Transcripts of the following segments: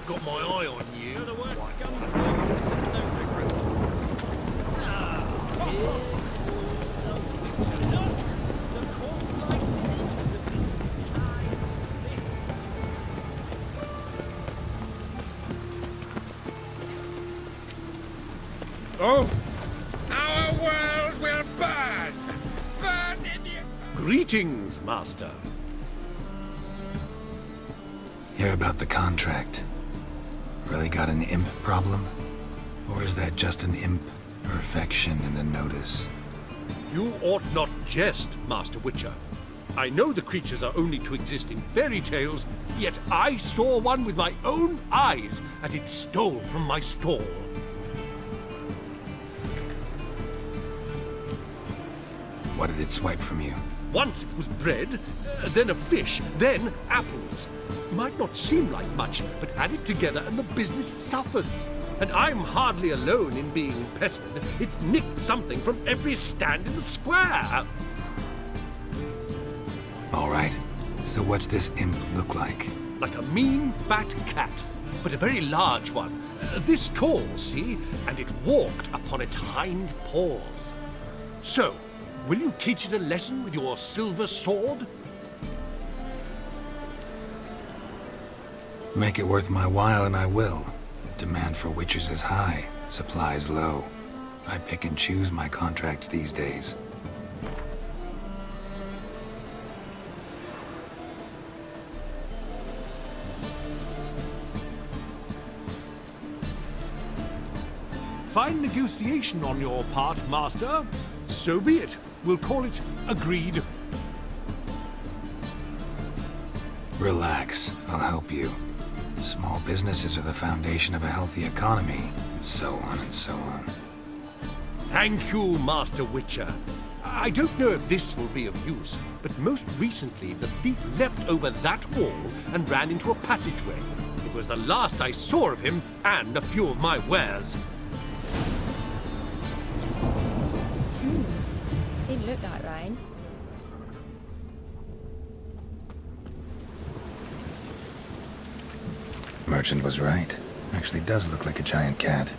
Got my eye on you. So the worst scum falls into the no recruit. The corpse-like visage of the beast's eye. Oh! Our world will burn! Burn in the... Greetings, Master. Hear about the contract. Really got an imp problem? Or is that just an imp perfection in the notice? You ought not jest, Master Witcher. I know the creatures are only to exist in fairy tales, yet I saw one with my own eyes as it stole from my stall. What did it swipe from you? Once it was bread, then a fish, then apples. Might not seem like much, but add it together and the business suffers. And I'm hardly alone in being pestered. It's nicked something from every stand in the square. All right. So what's this imp look like? Like a mean, fat cat, but a very large one. This tall, see? And it walked upon its hind paws. So, will you teach it a lesson with your silver sword? Make it worth my while and I will. Demand for witches is high, supplies low. I pick and choose my contracts these days. Fine negotiation on your part, Master. So be it. We'll call it agreed. Relax, I'll help you. Small businesses are the foundation of a healthy economy, and so on and so on. Thank you, Master Witcher. I don't know if this will be of use, but most recently the thief leapt over that wall and ran into a passageway. It was the last I saw of him and a few of my wares. Didn't look like rain. Merchant was right. Actually does look like a giant cat.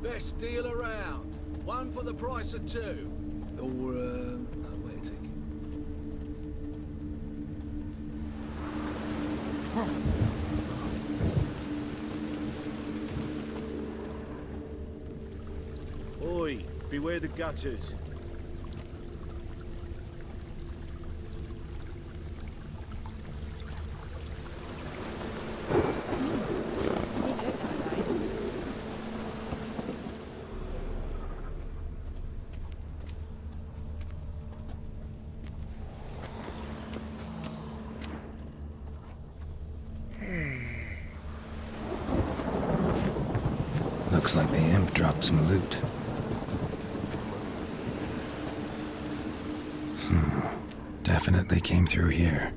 Best deal around. One for the price of two. Or, wait a tick. Oi, beware the gutters. Looks like the imp dropped some loot. Definitely came through here.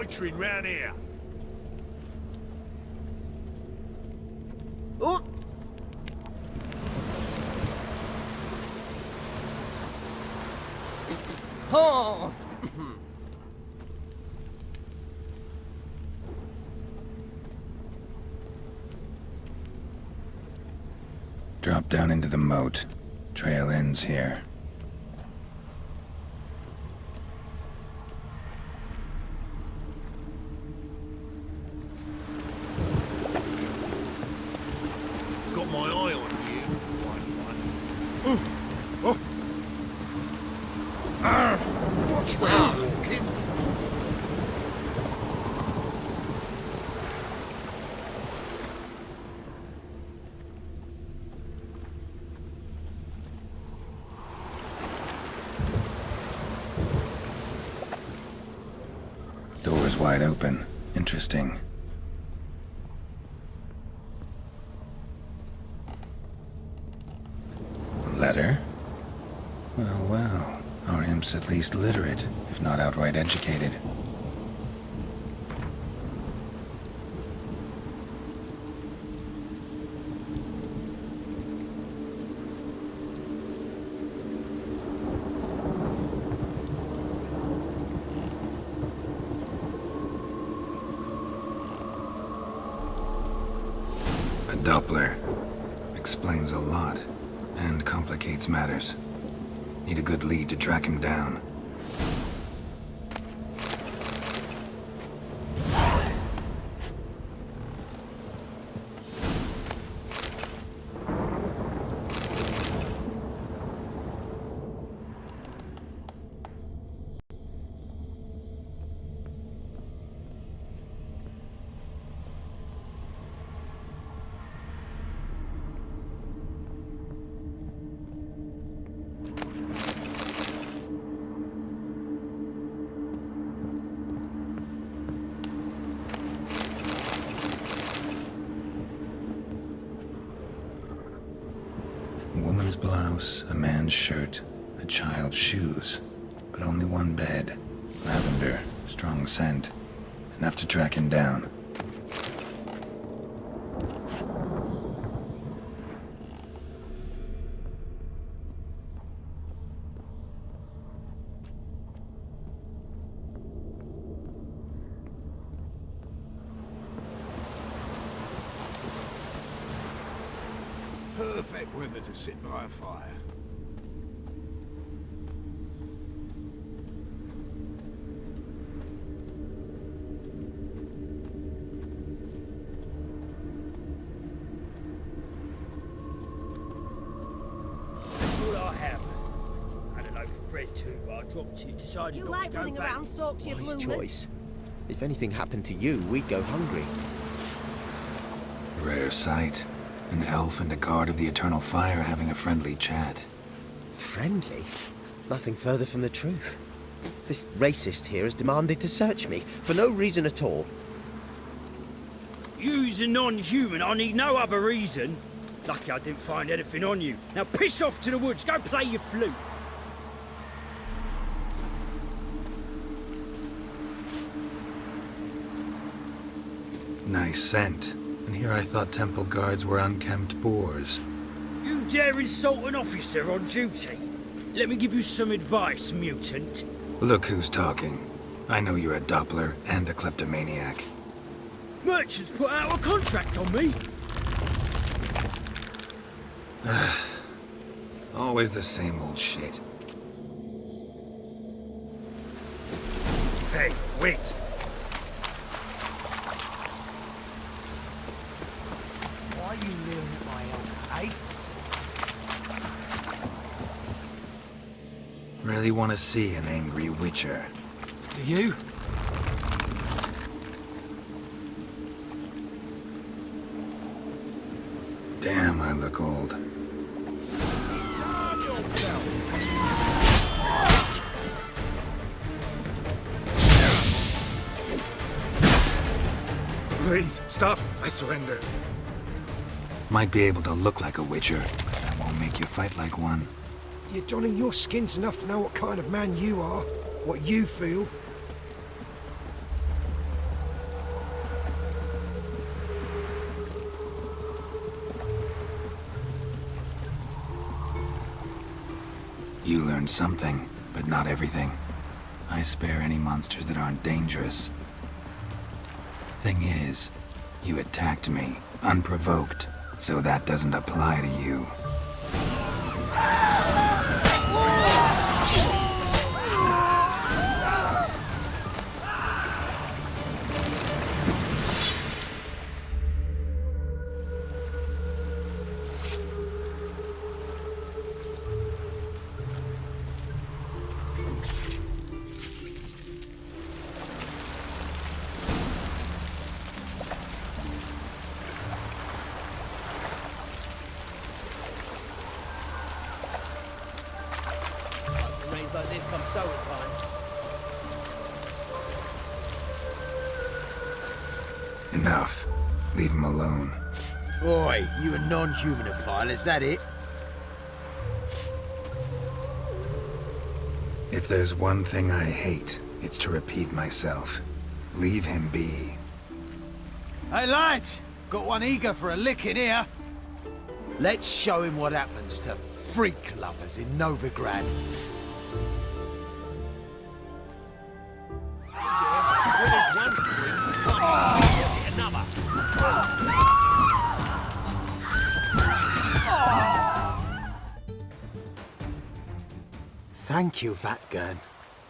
loitering round here. Oh! Oh! Drop down into the moat. Trail ends here. Got my eye on you. Watch where you're walking. Door's wide open. Interesting. A letter? Well, well. Our imp's at least literate, if not outright educated. A Doppler. Explains a lot, and complicates matters. Need a good lead to track him down. A woman's blouse, a man's shirt, a child's shoes. But only one bed. Lavender, strong scent. Enough to track him down. Perfect weather to sit by a fire. All I have. Had a loaf of bread too, but I dropped it. Decided You not like to go running back. around, talk to your Wise bloomers. choice. If anything happened to you, we'd go hungry. Rare sight. An elf and a guard of the Eternal Fire having a friendly chat. Friendly? Nothing further from the truth. This racist here has demanded to search me, for no reason at all. You's a non-human. I need no other reason. Lucky I didn't find anything on you. Now piss off to the woods. Go play your flute. Nice scent. And here I thought temple guards were unkempt boors. You dare insult an officer on duty? Let me give you some advice, mutant. Look who's talking. I know you're a Doppler and a kleptomaniac. Merchants put out a contract on me. Always the same old shit. Hey, wait. Why are you leering at my elbow, eh? Really want to see an angry witcher. Do you? Damn, I look old. Please, stop. I surrender. Might be able to look like a witcher, but that won't make you fight like one. You're donning your skins enough to know what kind of man you are, what you feel. learned something, but not everything. I spare any monsters that aren't dangerous. Thing is, you attacked me, unprovoked, so that doesn't apply to you. Rains like this come sowing time. Enough. Leave him alone. Oi, you a non-humanophile, is that it? If there's one thing I hate, it's to repeat myself. Leave him be. Hey lads, got one eager for a licking here. Let's show him what happens to freak lovers in Novigrad. Thank you, Vatgern.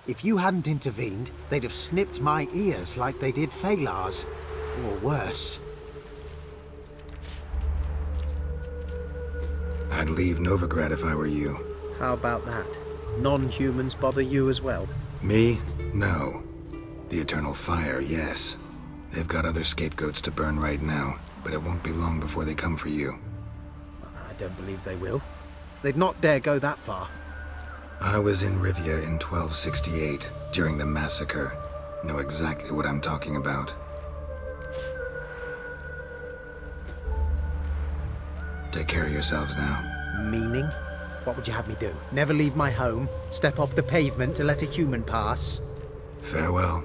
If you hadn't intervened, they'd have snipped my ears like they did Phalar's. Or worse. I'd leave Novigrad if I were you. How about that? Non-humans bother you as well? Me? No. The Eternal Fire, yes. They've got other scapegoats to burn right now, but it won't be long before they come for you. I don't believe they will. They'd not dare go that far. I was in Rivia in 1268, during the massacre. Know exactly what I'm talking about. Take care of yourselves now. Meaning? What would you have me do? Never leave my home? Step off the pavement to let a human pass? Farewell.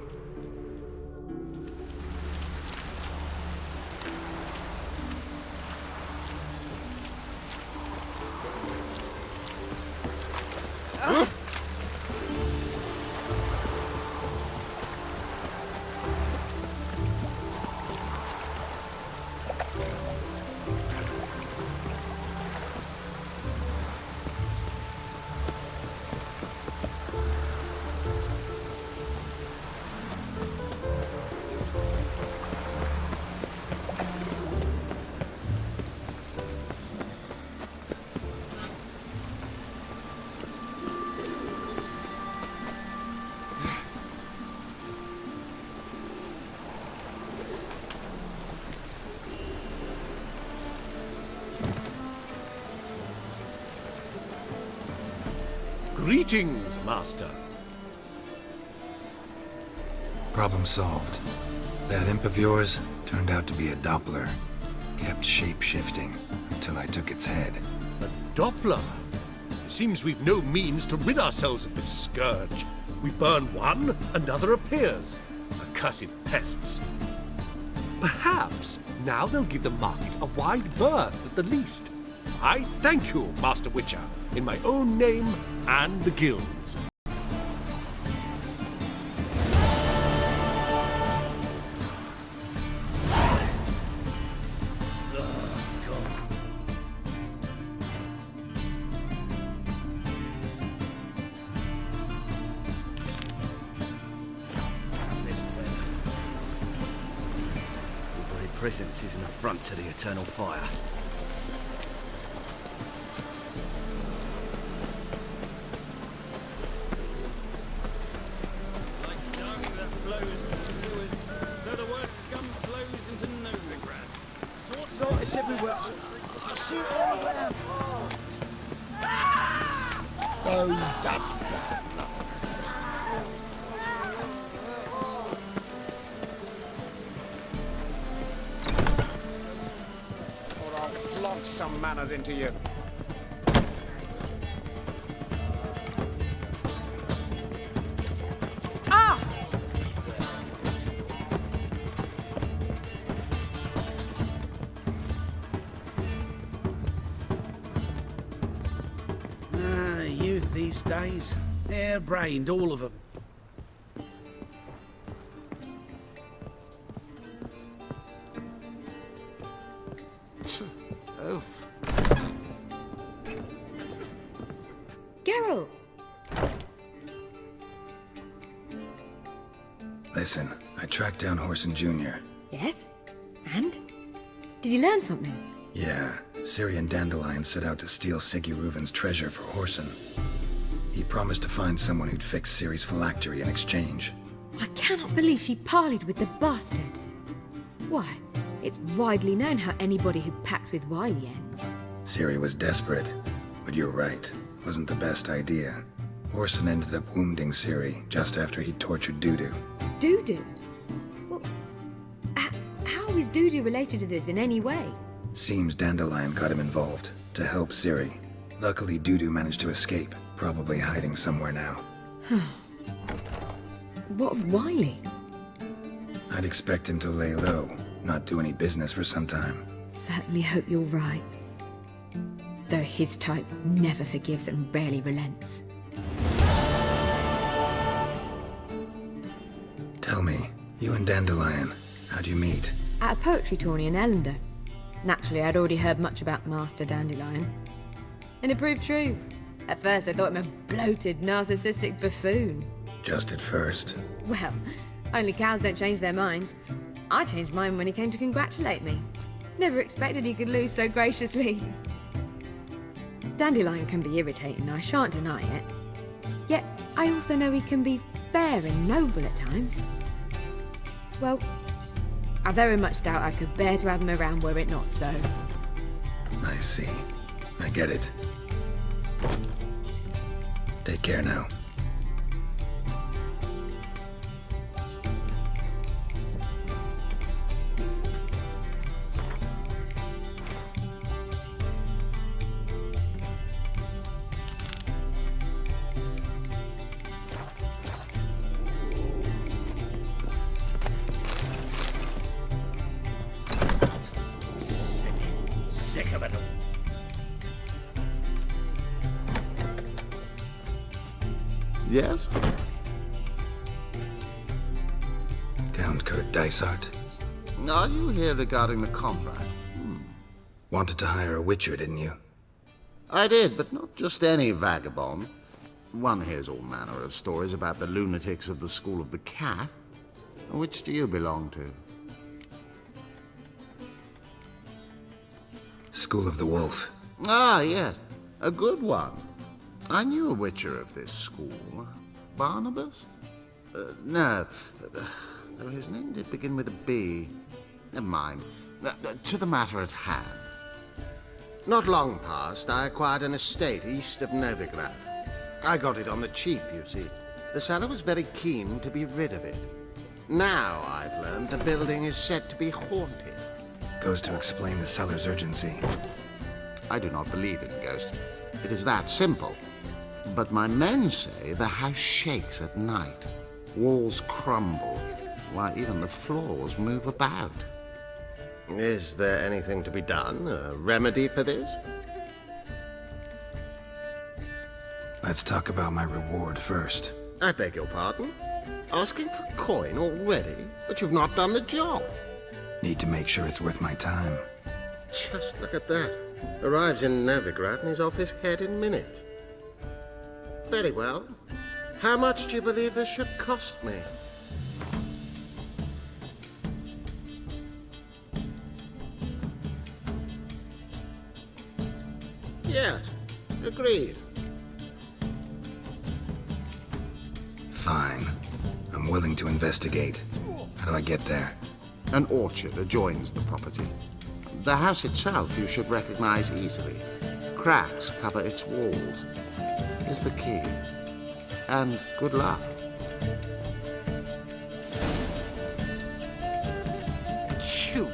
Greetings, Master. Problem solved. That imp of yours turned out to be a Doppler. Kept shape-shifting until I took its head. A Doppler? It seems we've no means to rid ourselves of this scourge. We burn one, another appears. Accursed pests. Perhaps now they'll give the market a wide berth at the least. I thank you, Master Witcher, in my own name and the guild's. Presence is an affront to the Eternal Fire. Like dung that flows to sewers, so the worst scum flows into Novigrad. No, it's everywhere. I see it all around. Oh, that's bad. Some manners into you. Youth these days. Hair-brained, all of them. Oof. Geralt! Listen, I tracked down Horson Jr. Yes? And? Did you learn something? Yeah, Ciri and Dandelion set out to steal Siggy Reuven's treasure for Horson. He promised to find someone who'd fix Ciri's phylactery in exchange. I cannot believe she parleyed with the bastard. Why, it's widely known how anybody who packs with wily ends. Ciri was desperate, but you're right. Wasn't the best idea. Horson ended up wounding Ciri just after he tortured Dudu. Dudu? Well, how is Dudu related to this in any way? Seems Dandelion got him involved, to help Ciri. Luckily, Dudu managed to escape, probably hiding somewhere now. What of Wily? I'd expect him to lay low, not do any business for some time. Certainly hope you're right. Though his type never forgives and rarely relents. Tell me, you and Dandelion, how'd you meet? At a poetry tourney in Ellender. Naturally, I'd already heard much about Master Dandelion. And it proved true. At first, I thought him a bloated, narcissistic buffoon. Just at first. Well, only cows don't change their minds. I changed mine when he came to congratulate me. Never expected he could lose so graciously. Dandelion can be irritating, I shan't deny it. Yet, I also know he can be fair and noble at times. Well, I very much doubt I could bear to have him around were it not so. I see. I get it. Take care now. Sick of it all. Yes? Count Kurt Dysart. Are you here regarding the contract? Wanted to hire a witcher, didn't you? I did, but not just any vagabond. One hears all manner of stories about the lunatics of the School of the Cat. Which do you belong to? School of the Wolf. Ah, yes. A good one. I knew a witcher of this school. Barnabas? No. Though his name did begin with a B. Never mind. To the matter at hand. Not long past, I acquired an estate east of Novigrad. I got it on the cheap, you see. The seller was very keen to be rid of it. Now, I've learned the building is said to be haunted. Goes to explain the seller's urgency. I do not believe in ghosts. It is that simple. But my men say the house shakes at night. Walls crumble. Why, even the floors move about. Is there anything to be done? A remedy for this? Let's talk about my reward first. I beg your pardon? Asking for coin already? But you've not done the job. Need to make sure it's worth my time. Just look at that. Arrives in Novigrad and he's off his head in minutes. Very well. How much do you believe this should cost me? Yes, agreed. Fine. I'm willing to investigate. How do I get there? An orchard adjoins the property. The house itself you should recognize easily. Cracks cover its walls. Here's the key. And good luck. You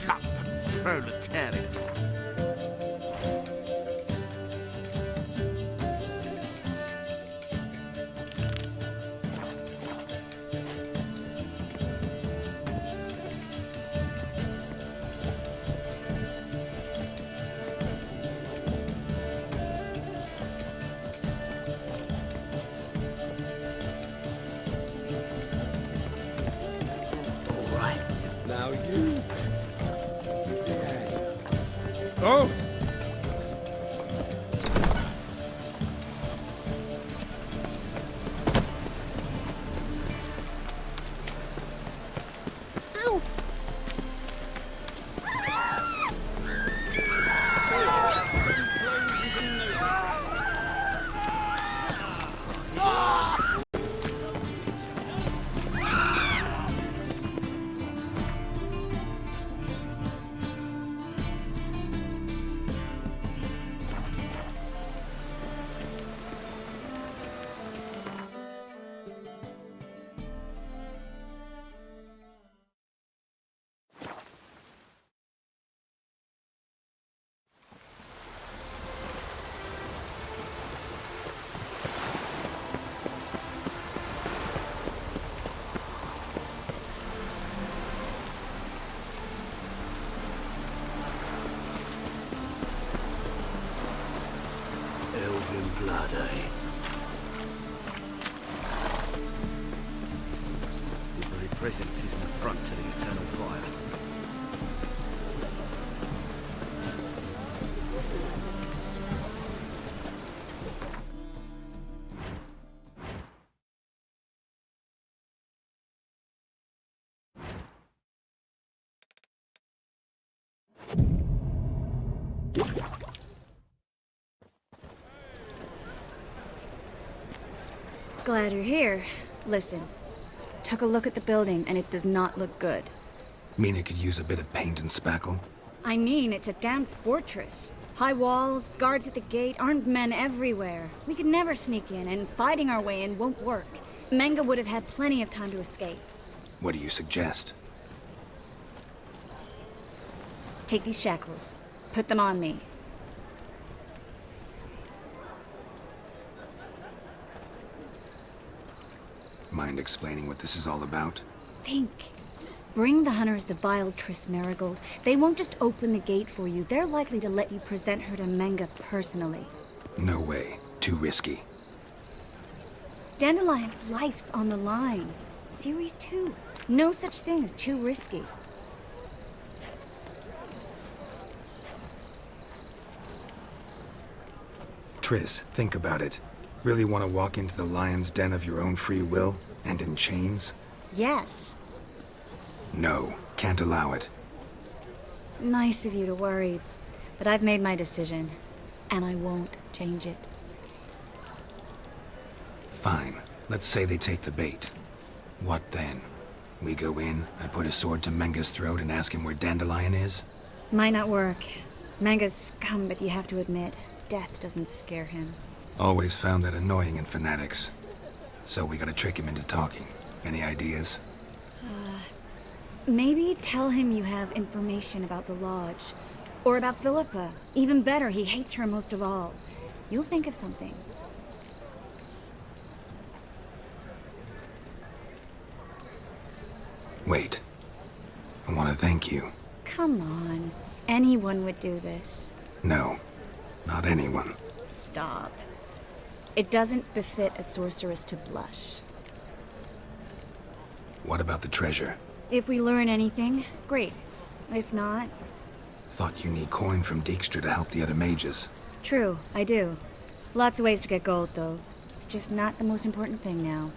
lumpen proletariat. Oh! Elven blood, eh? Your very presence is an affront to the eternal fire. Glad you're here. Listen, took a look at the building and it does not look good. Mean it could use a bit of paint and spackle? I mean, it's a damn fortress. High walls, guards at the gate, armed men everywhere. We could never sneak in, and fighting our way in won't work. Menga would have had plenty of time to escape. What do you suggest? Take these shackles. Put them on me. Mind explaining what this is all about? Think. Bring the hunters the vile Triss Marigold. They won't just open the gate for you. They're likely to let you present her to Menga personally. No way. Too risky. Dandelion's life's on the line. Series 2. No such thing as too risky. Triss, think about it. Really want to walk into the lion's den of your own free will, and in chains? Yes. No, can't allow it. Nice of you to worry, but I've made my decision, and I won't change it. Fine. Let's say they take the bait. What then? We go in, I put a sword to Menga's throat and ask him where Dandelion is? Might not work. Menga's scum, but you have to admit, death doesn't scare him. Always found that annoying in fanatics. So we gotta trick him into talking. Any ideas? Maybe tell him you have information about the Lodge. Or about Philippa. Even better, he hates her most of all. You'll think of something. Wait. I want to thank you. Come on. Anyone would do this. No. Not anyone. Stop. It doesn't befit a sorceress to blush. What about the treasure? If we learn anything, great. If not... Thought you need coin from Dijkstra to help the other mages. True, I do. Lots of ways to get gold, though. It's just not the most important thing now.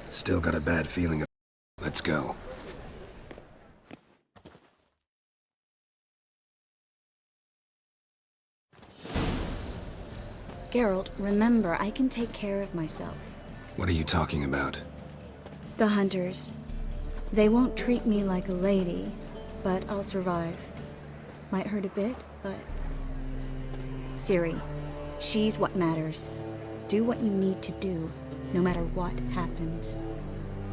Still got a bad feeling about it. Let's go. Geralt, remember, I can take care of myself. What are you talking about? The hunters. They won't treat me like a lady, but I'll survive. Might hurt a bit, but... Ciri, she's what matters. Do what you need to do, no matter what happens.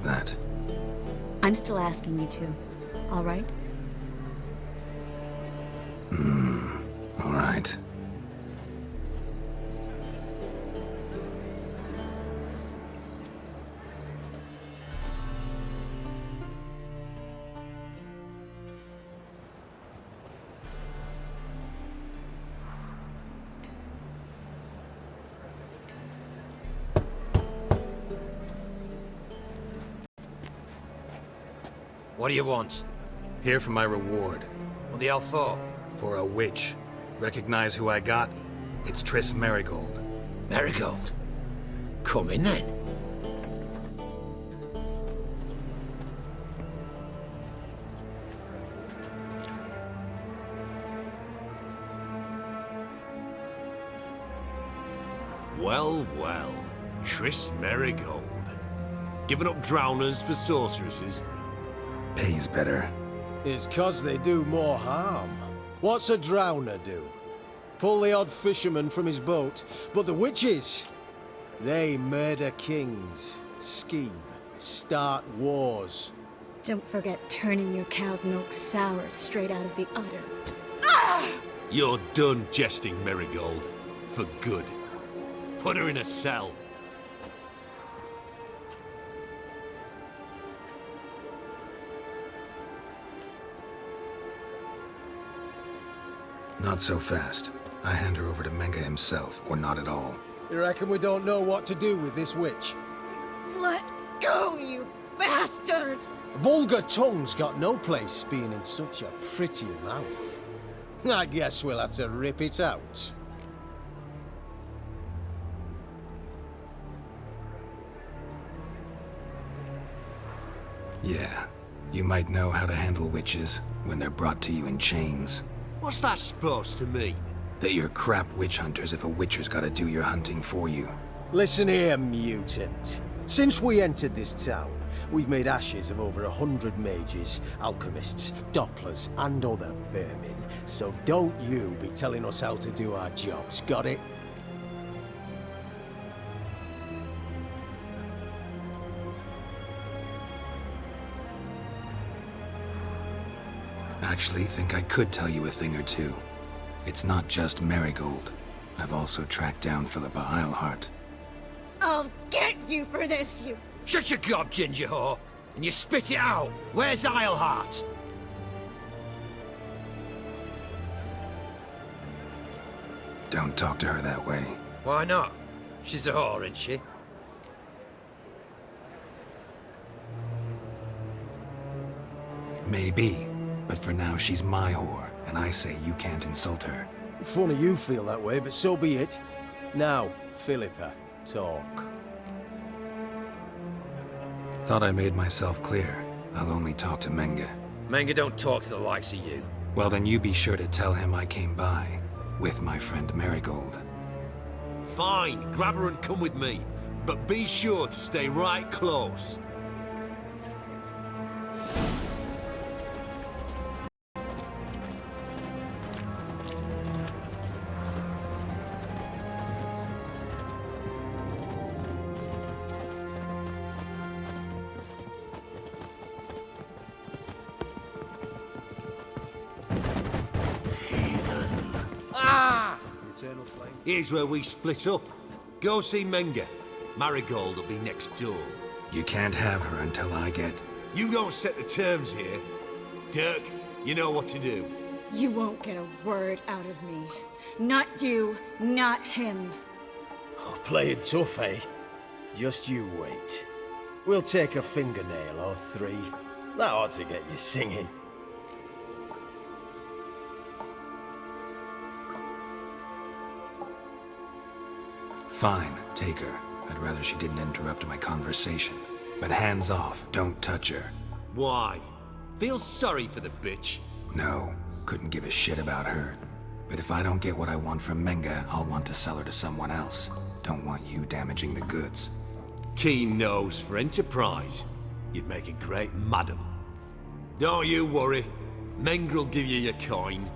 That. I'm still asking you to, all right? All right. What do you want? Here for my reward. What the hell for? For a witch. Recognize who I got? It's Triss Merigold. Marigold. Come in then. Well, well. Triss Merigold. Giving up drowners for sorceresses? Pays better. It's 'cause they do more harm. What's a drowner do? Pull the odd fisherman from his boat. But the witches, they murder kings, scheme, start wars. Don't forget turning your cow's milk sour straight out of the udder. You're done jesting, Merigold. For good. Put her in a cell. Not so fast. I hand her over to Menge himself, or not at all. You reckon we don't know what to do with this witch? Let go, you bastard! Vulgar tongue's got no place being in such a pretty mouth. I guess we'll have to rip it out. Yeah, you might know how to handle witches when they're brought to you in chains. What's that supposed to mean? That you're crap witch hunters if a witcher's gotta do your hunting for you. Listen here, mutant. Since we entered this town, we've made ashes of over 100 mages, alchemists, dopplers, and other vermin. So don't you be telling us how to do our jobs, got it? Actually, think I could tell you a thing or two. It's not just Merigold. I've also tracked down Philippa Eilhart. I'll get you for this, you... Shut your gob, ginger whore, and you spit it out. Where's Eilhart? Don't talk to her that way. Why not? She's a whore, isn't she? Maybe, but for now she's my whore, and I say you can't insult her. Funny you feel that way, but so be it. Now, Philippa, talk. Thought I made myself clear. I'll only talk to Menge. Menge don't talk to the likes of you. Well, then you be sure to tell him I came by, with my friend Merigold. Fine, grab her and come with me. But be sure to stay right close. Here's where we split up. Go see Menge. Marigold will be next door. You can't have her until I get... You don't set the terms here. Dirk, you know what to do. You won't get a word out of me. Not you, not him. Oh, playing tough, eh? Just you wait. We'll take a fingernail or three. That ought to get you singing. Fine, take her. I'd rather she didn't interrupt my conversation. But hands off, don't touch her. Why? Feel sorry for the bitch? No, couldn't give a shit about her. But if I don't get what I want from Menge, I'll want to sell her to someone else. Don't want you damaging the goods. Keen nose for enterprise. You'd make a great madam. Don't you worry. Menge will give you your coin,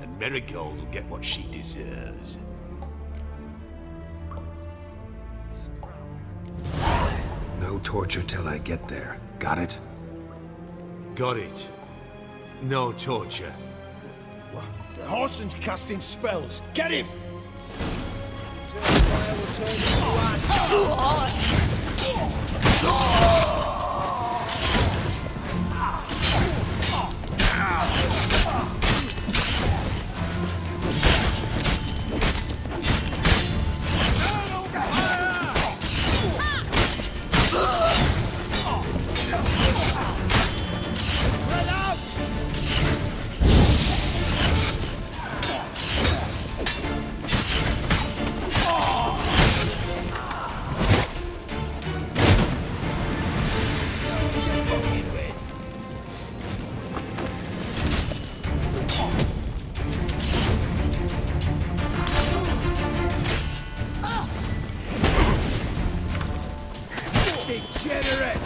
and Merigold will get what she deserves. No torture till I get there. Got it? Got it. No torture. The Horson's casting spells. Get him! Degenerate!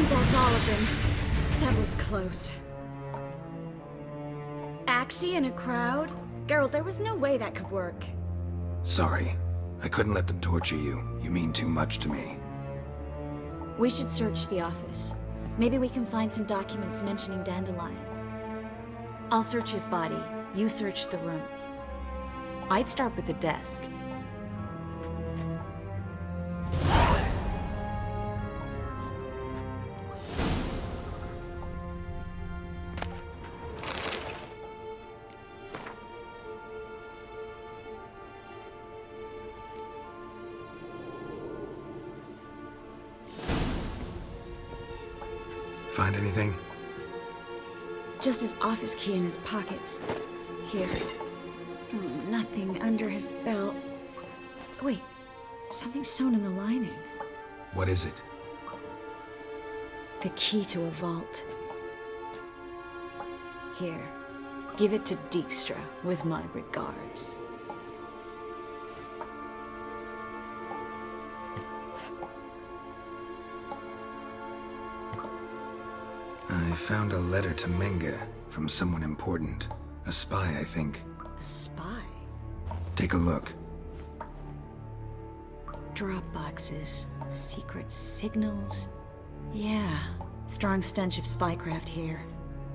That's all of them. That was close. Axie in a crowd? Geralt, there was no way that could work. Sorry. I couldn't let them torture you. You mean too much to me. We should search the office. Maybe we can find some documents mentioning Dandelion. I'll search his body. You search the room. I'd start with the desk. Find anything? Just his office key in his pockets. Here. Nothing under his belt. Wait, something sewn in the lining. What is it? The key to a vault. Here, give it to Dijkstra with my regards. I found a letter to Menge from someone important. A spy, I think. A spy? Take a look. Drop boxes, secret signals. Yeah, strong stench of spycraft here.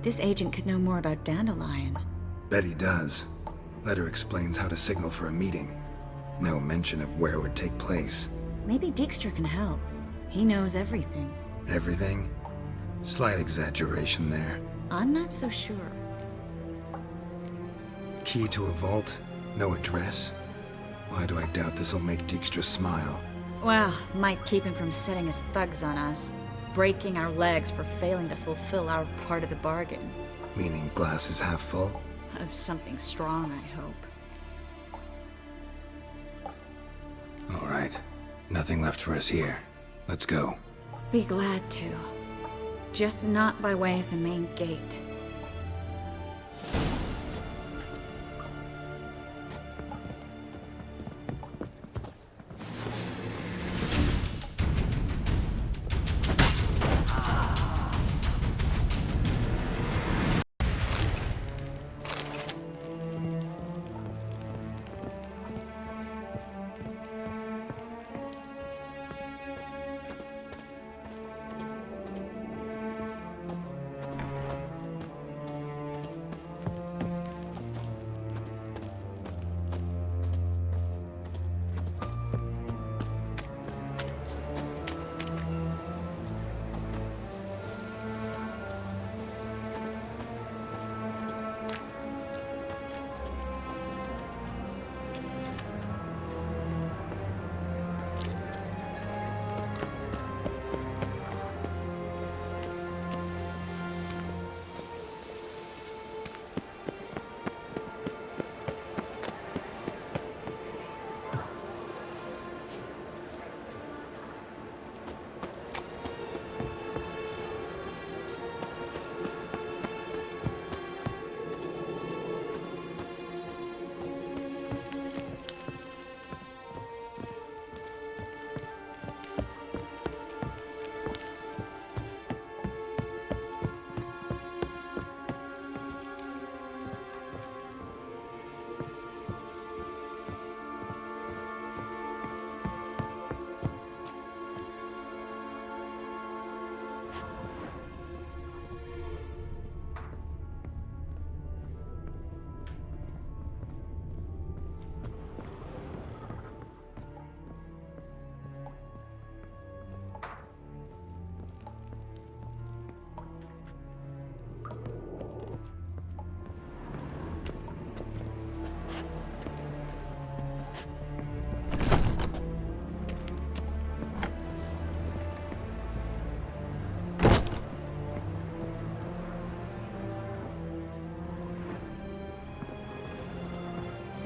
This agent could know more about Dandelion. Bet he does. Letter explains how to signal for a meeting. No mention of where it would take place. Maybe Dijkstra can help. He knows everything. Everything? Slight exaggeration there. I'm not so sure. Key to a vault? No address? Why do I doubt this'll make Dijkstra smile? Well, might keep him from setting his thugs on us. Breaking our legs for failing to fulfill our part of the bargain. Meaning glass is half full? Of something strong, I hope. All right. Nothing left for us here. Let's go. Be glad to. Just not by way of the main gate.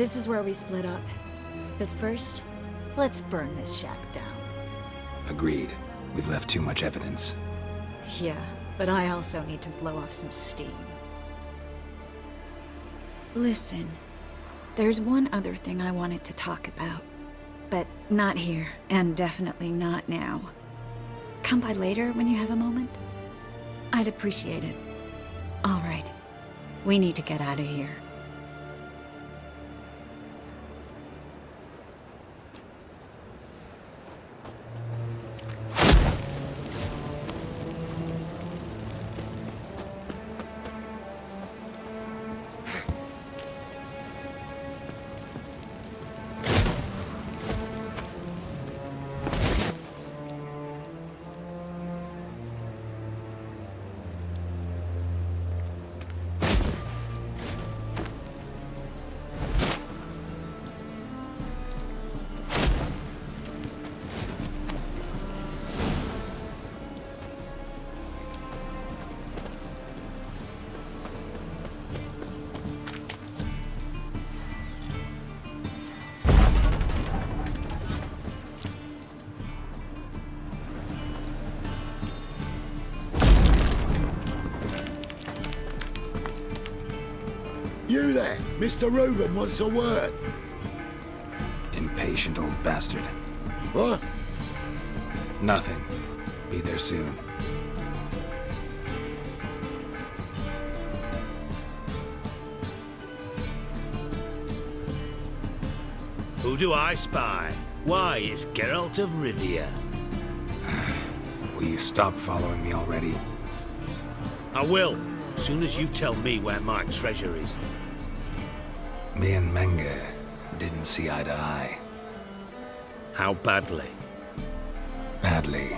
This is where we split up. But first, let's burn this shack down. Agreed. We've left too much evidence. Yeah, but I also need to blow off some steam. Listen, there's one other thing I wanted to talk about. But not here, and definitely not now. Come by later when you have a moment? I'd appreciate it. All right. We need to get out of here. You there, Mr. Reuben wants a word. Impatient old bastard. What? Nothing. Be there soon. Who do I spy? Why, it's Geralt of Rivia. Will you stop following me already? I will, as soon as you tell me where my treasure is. Me and Menge didn't see eye to eye. How badly? Badly.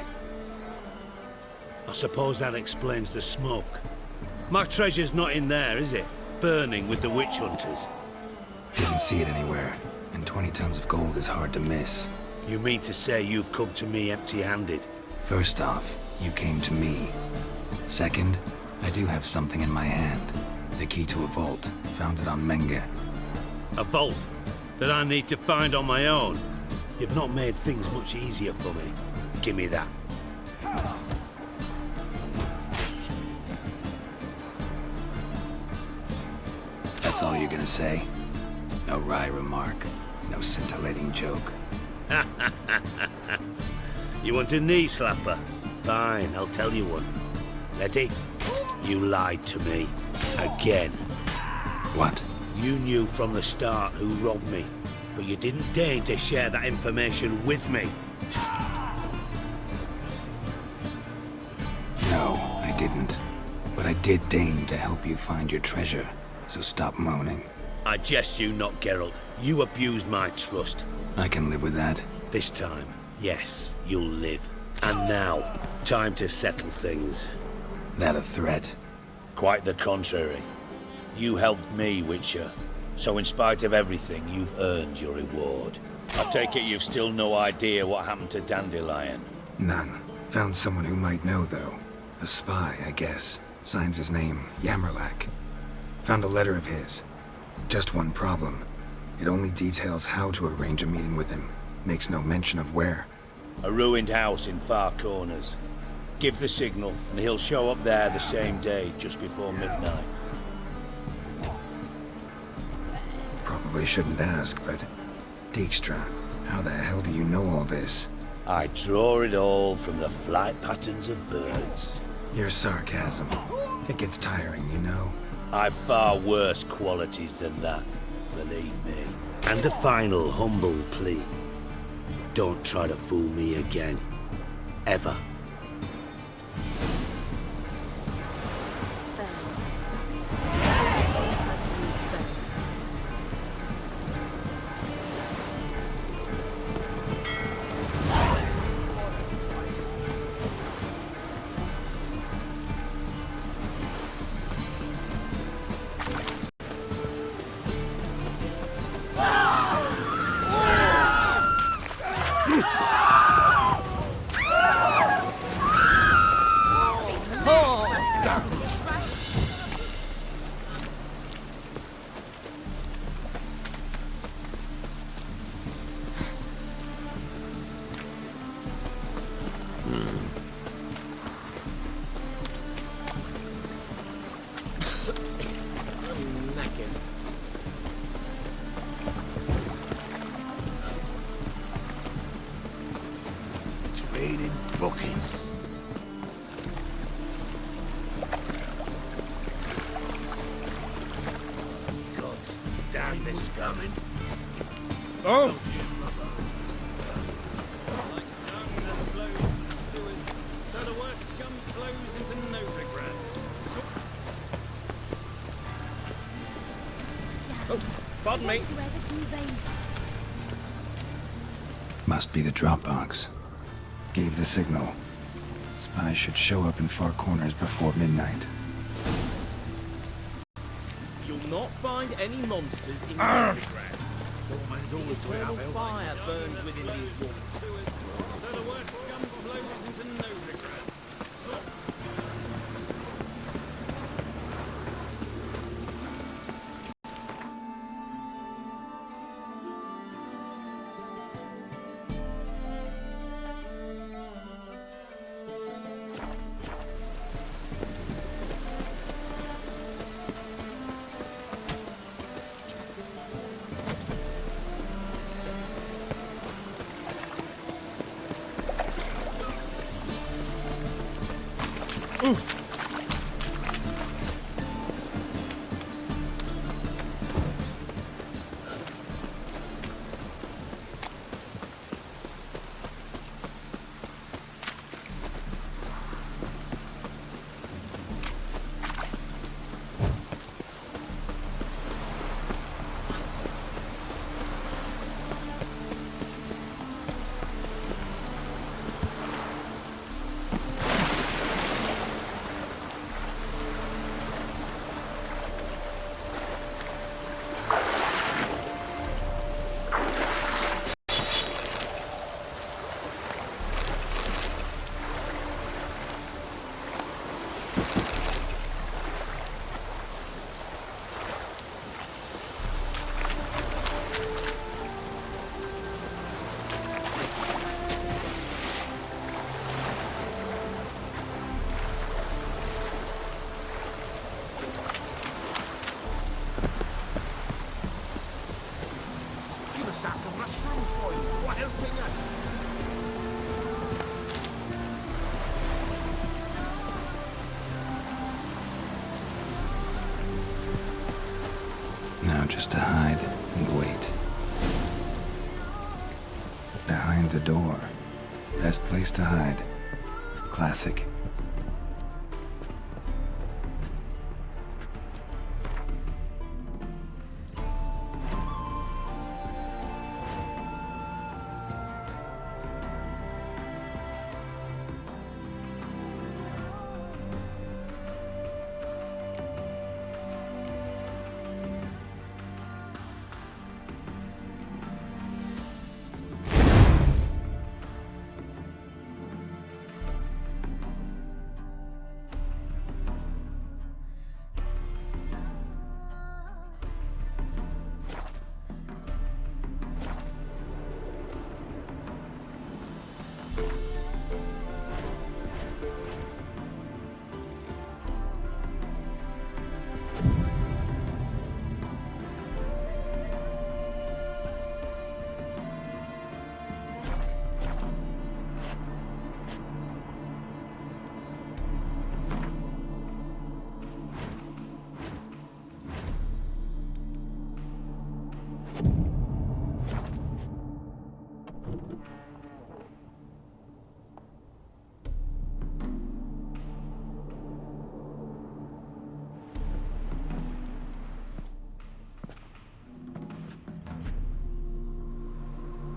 I suppose that explains the smoke. My treasure's not in there, is it? Burning with the witch hunters. Didn't see it anywhere, and 20 tons of gold is hard to miss. You mean to say you've come to me empty-handed? First off, you came to me. Second, I do have something in my hand. The key to a vault, found it on Menge. A vault that I need to find on my own. You've not made things much easier for me. Give me that. That's all you're gonna say? No wry remark, no scintillating joke. You want a knee slapper? Fine, I'll tell you one. Ready? You lied to me. Again. What? You knew from the start who robbed me, but you didn't deign to share that information with me. No, I didn't. But I did deign to help you find your treasure, so stop moaning. I jest you not, Geralt. You abused my trust. I can live with that. This time, yes, you'll live. And now, time to settle things. That a threat? Quite the contrary. You helped me, Witcher. So in spite of everything, you've earned your reward. I take it you've still no idea what happened to Dandelion? None. Found someone who might know, though. A spy, I guess. Signs his name, Yamerlak. Found a letter of his. Just one problem. It only details how to arrange a meeting with him. Makes no mention of where. A ruined house in Far Corners. Give the signal, and he'll show up there the same day, just before midnight. Probably shouldn't ask, but... Dijkstra, how the hell do you know all this? I draw it all from the flight patterns of birds. Your sarcasm. It gets tiring, you know. I've far worse qualities than that, believe me. And a final humble plea. Don't try to fool me again. Ever. It's coming. Oh! Like dung that flows to the sewers, so the worst scum flows into Novigrad. Oh, pardon me. Must be the drop box. Gave the signal. Spies should show up in far corners before midnight. You'll not find any monsters in Novigrad. The eternal fire burns within these walls. So the worst scum flows into Novigrad. sack of mushrooms for you for helping us. Now just to hide and wait. Behind the door. Best place to hide. Classic.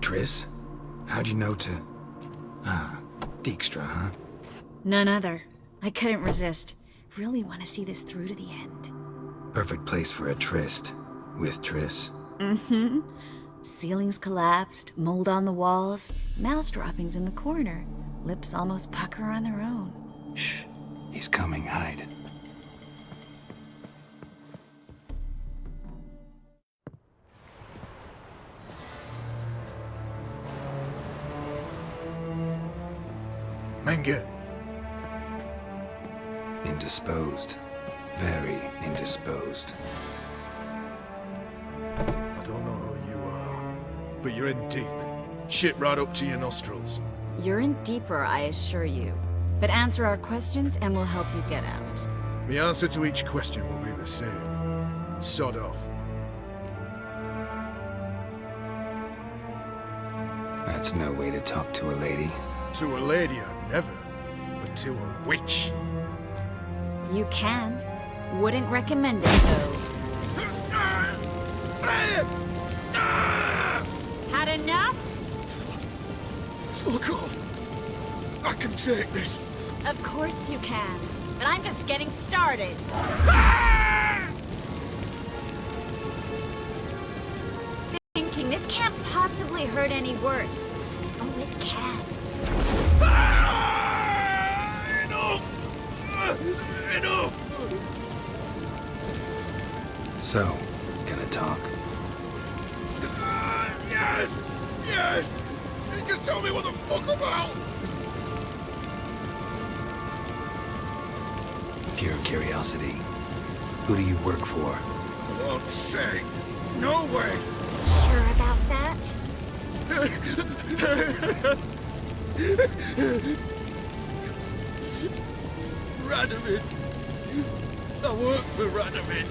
Triss? How'd you know to... Dijkstra, huh? None other. I couldn't resist. Really want to see this through to the end. Perfect place for a tryst. With Triss. Mm-hmm. Ceilings collapsed, mold on the walls, mouse droppings in the corner. Lips almost pucker on their own. Shh. He's coming. Hide. Menge. Indisposed. Very indisposed. I don't know who you are, but you're in deep. Shit right up to your nostrils. You're in deeper, I assure you. But answer our questions and we'll help you get out. The answer to each question will be the same. Sod off. That's no way to talk to a lady. To a lady, I never. But to a witch. You can. Wouldn't recommend it, though. Had enough? Fuck off. I can take this. Of course you can. But I'm just getting started. Thinking this can't possibly hurt any worse. Oh, it can. Enough! So, gonna talk? Yes! Yes! Just tell me what the fuck about! Pure curiosity. Who do you work for? I won't say. No way! Sure about that? Radovid. I work for Radovid.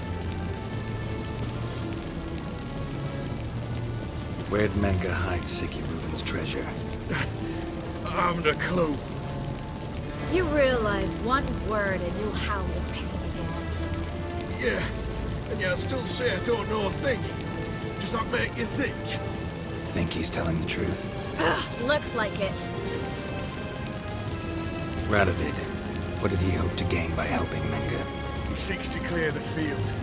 Where'd Manga hide Sicky Reuben's treasure? I haven't a clue. You realize one word and you'll howl with pain again. Yeah, and yet I still say I don't know a thing. Does that make you think? Think he's telling the truth? Ugh, looks like it. Radovid, what did he hope to gain by helping Manga? He seeks to clear the field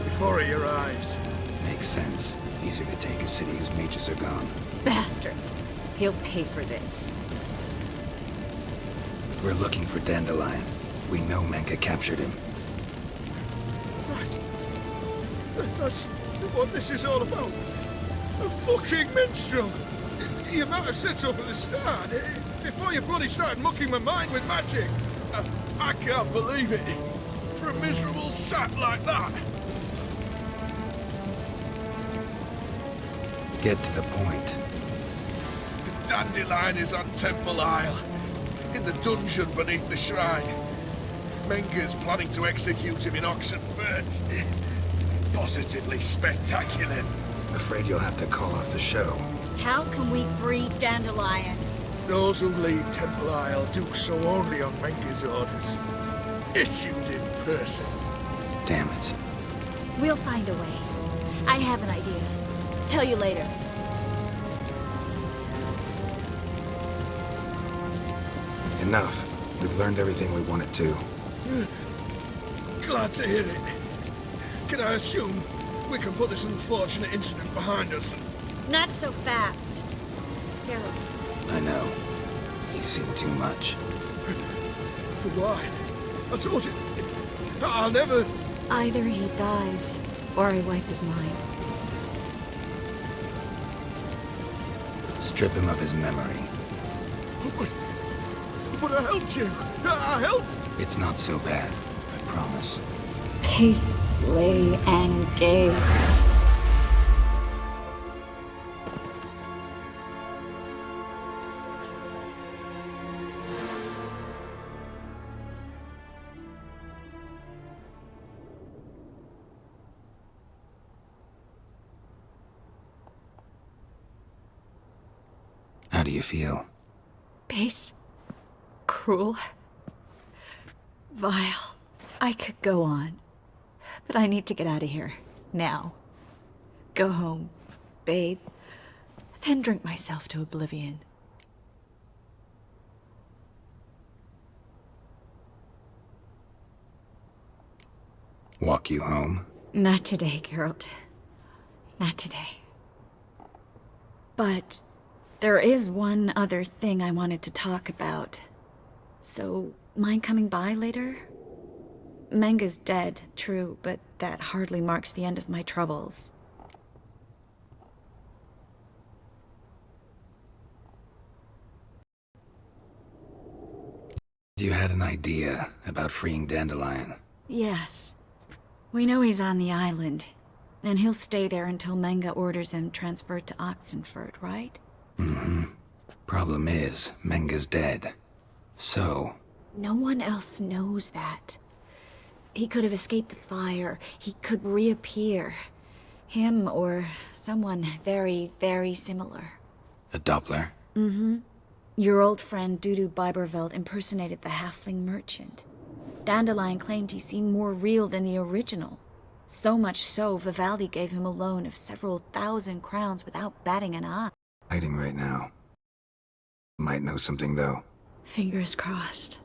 before he arrives. Makes sense. Easier to take a city whose mages are gone. Bastard. He'll pay for this. We're looking for Dandelion. We know Manga captured him. Right. That's what this is all about. A fucking minstrel! You might have said so from the start, before you bloody started mucking my mind with magic. I can't believe it. For a miserable sap like that. Get to the point. The Dandelion is on Temple Isle, in the dungeon beneath the shrine. Menga's planning to execute him in Oxenford. Positively spectacular. Afraid you'll have to call off the show. How can we free Dandelion? Those who leave Temple Isle do so only on Menga's orders. Issued in person. Damn it. We'll find a way. I have an idea. Tell you later. Enough. We've learned everything we wanted to. Glad to hear it. Can I assume we can put this unfortunate incident behind us? Not so fast. Geralt. I know. You've seen too much. But why? I told you. I'll never... Either he dies, or I wipe his mind. Strip him of his memory. But I helped you. I helped. It's not so bad, I promise. Peacefully and gay. How do you feel? Base. Cruel. Vile. I could go on. But I need to get out of here. Now. Go home. Bathe. Then drink myself to oblivion. Walk you home? Not today, Geralt. Not today. But there is one other thing I wanted to talk about. So, mind coming by later? Manga's dead, true, but that hardly marks the end of my troubles. You had an idea about freeing Dandelion. Yes. We know he's on the island, and he'll stay there until Manga orders him transferred to Oxenford, right? Mm-hmm. Problem is, Manga's dead. So... No one else knows that. He could have escaped the fire. He could reappear. Him or someone very, very similar. A Doppler? Mm-hmm. Your old friend Dudu Biberveld impersonated the halfling merchant. Dandelion claimed he seemed more real than the original. So much so, Vivaldi gave him a loan of several thousand crowns without batting an eye. Hiding right now. Might know something, though. Fingers crossed.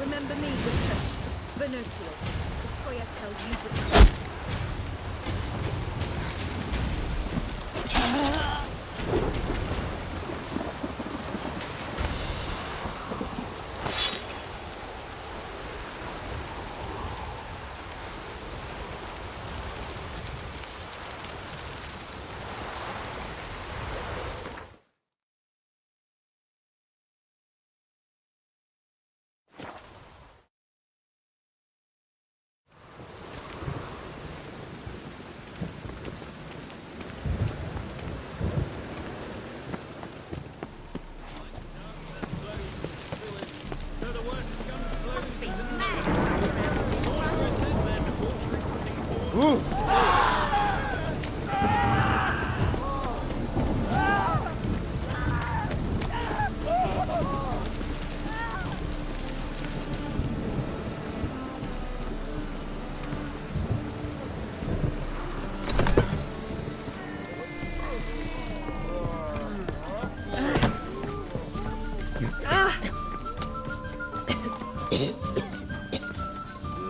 Remember me, Witcher. Venosio. The Squire tell you the truth.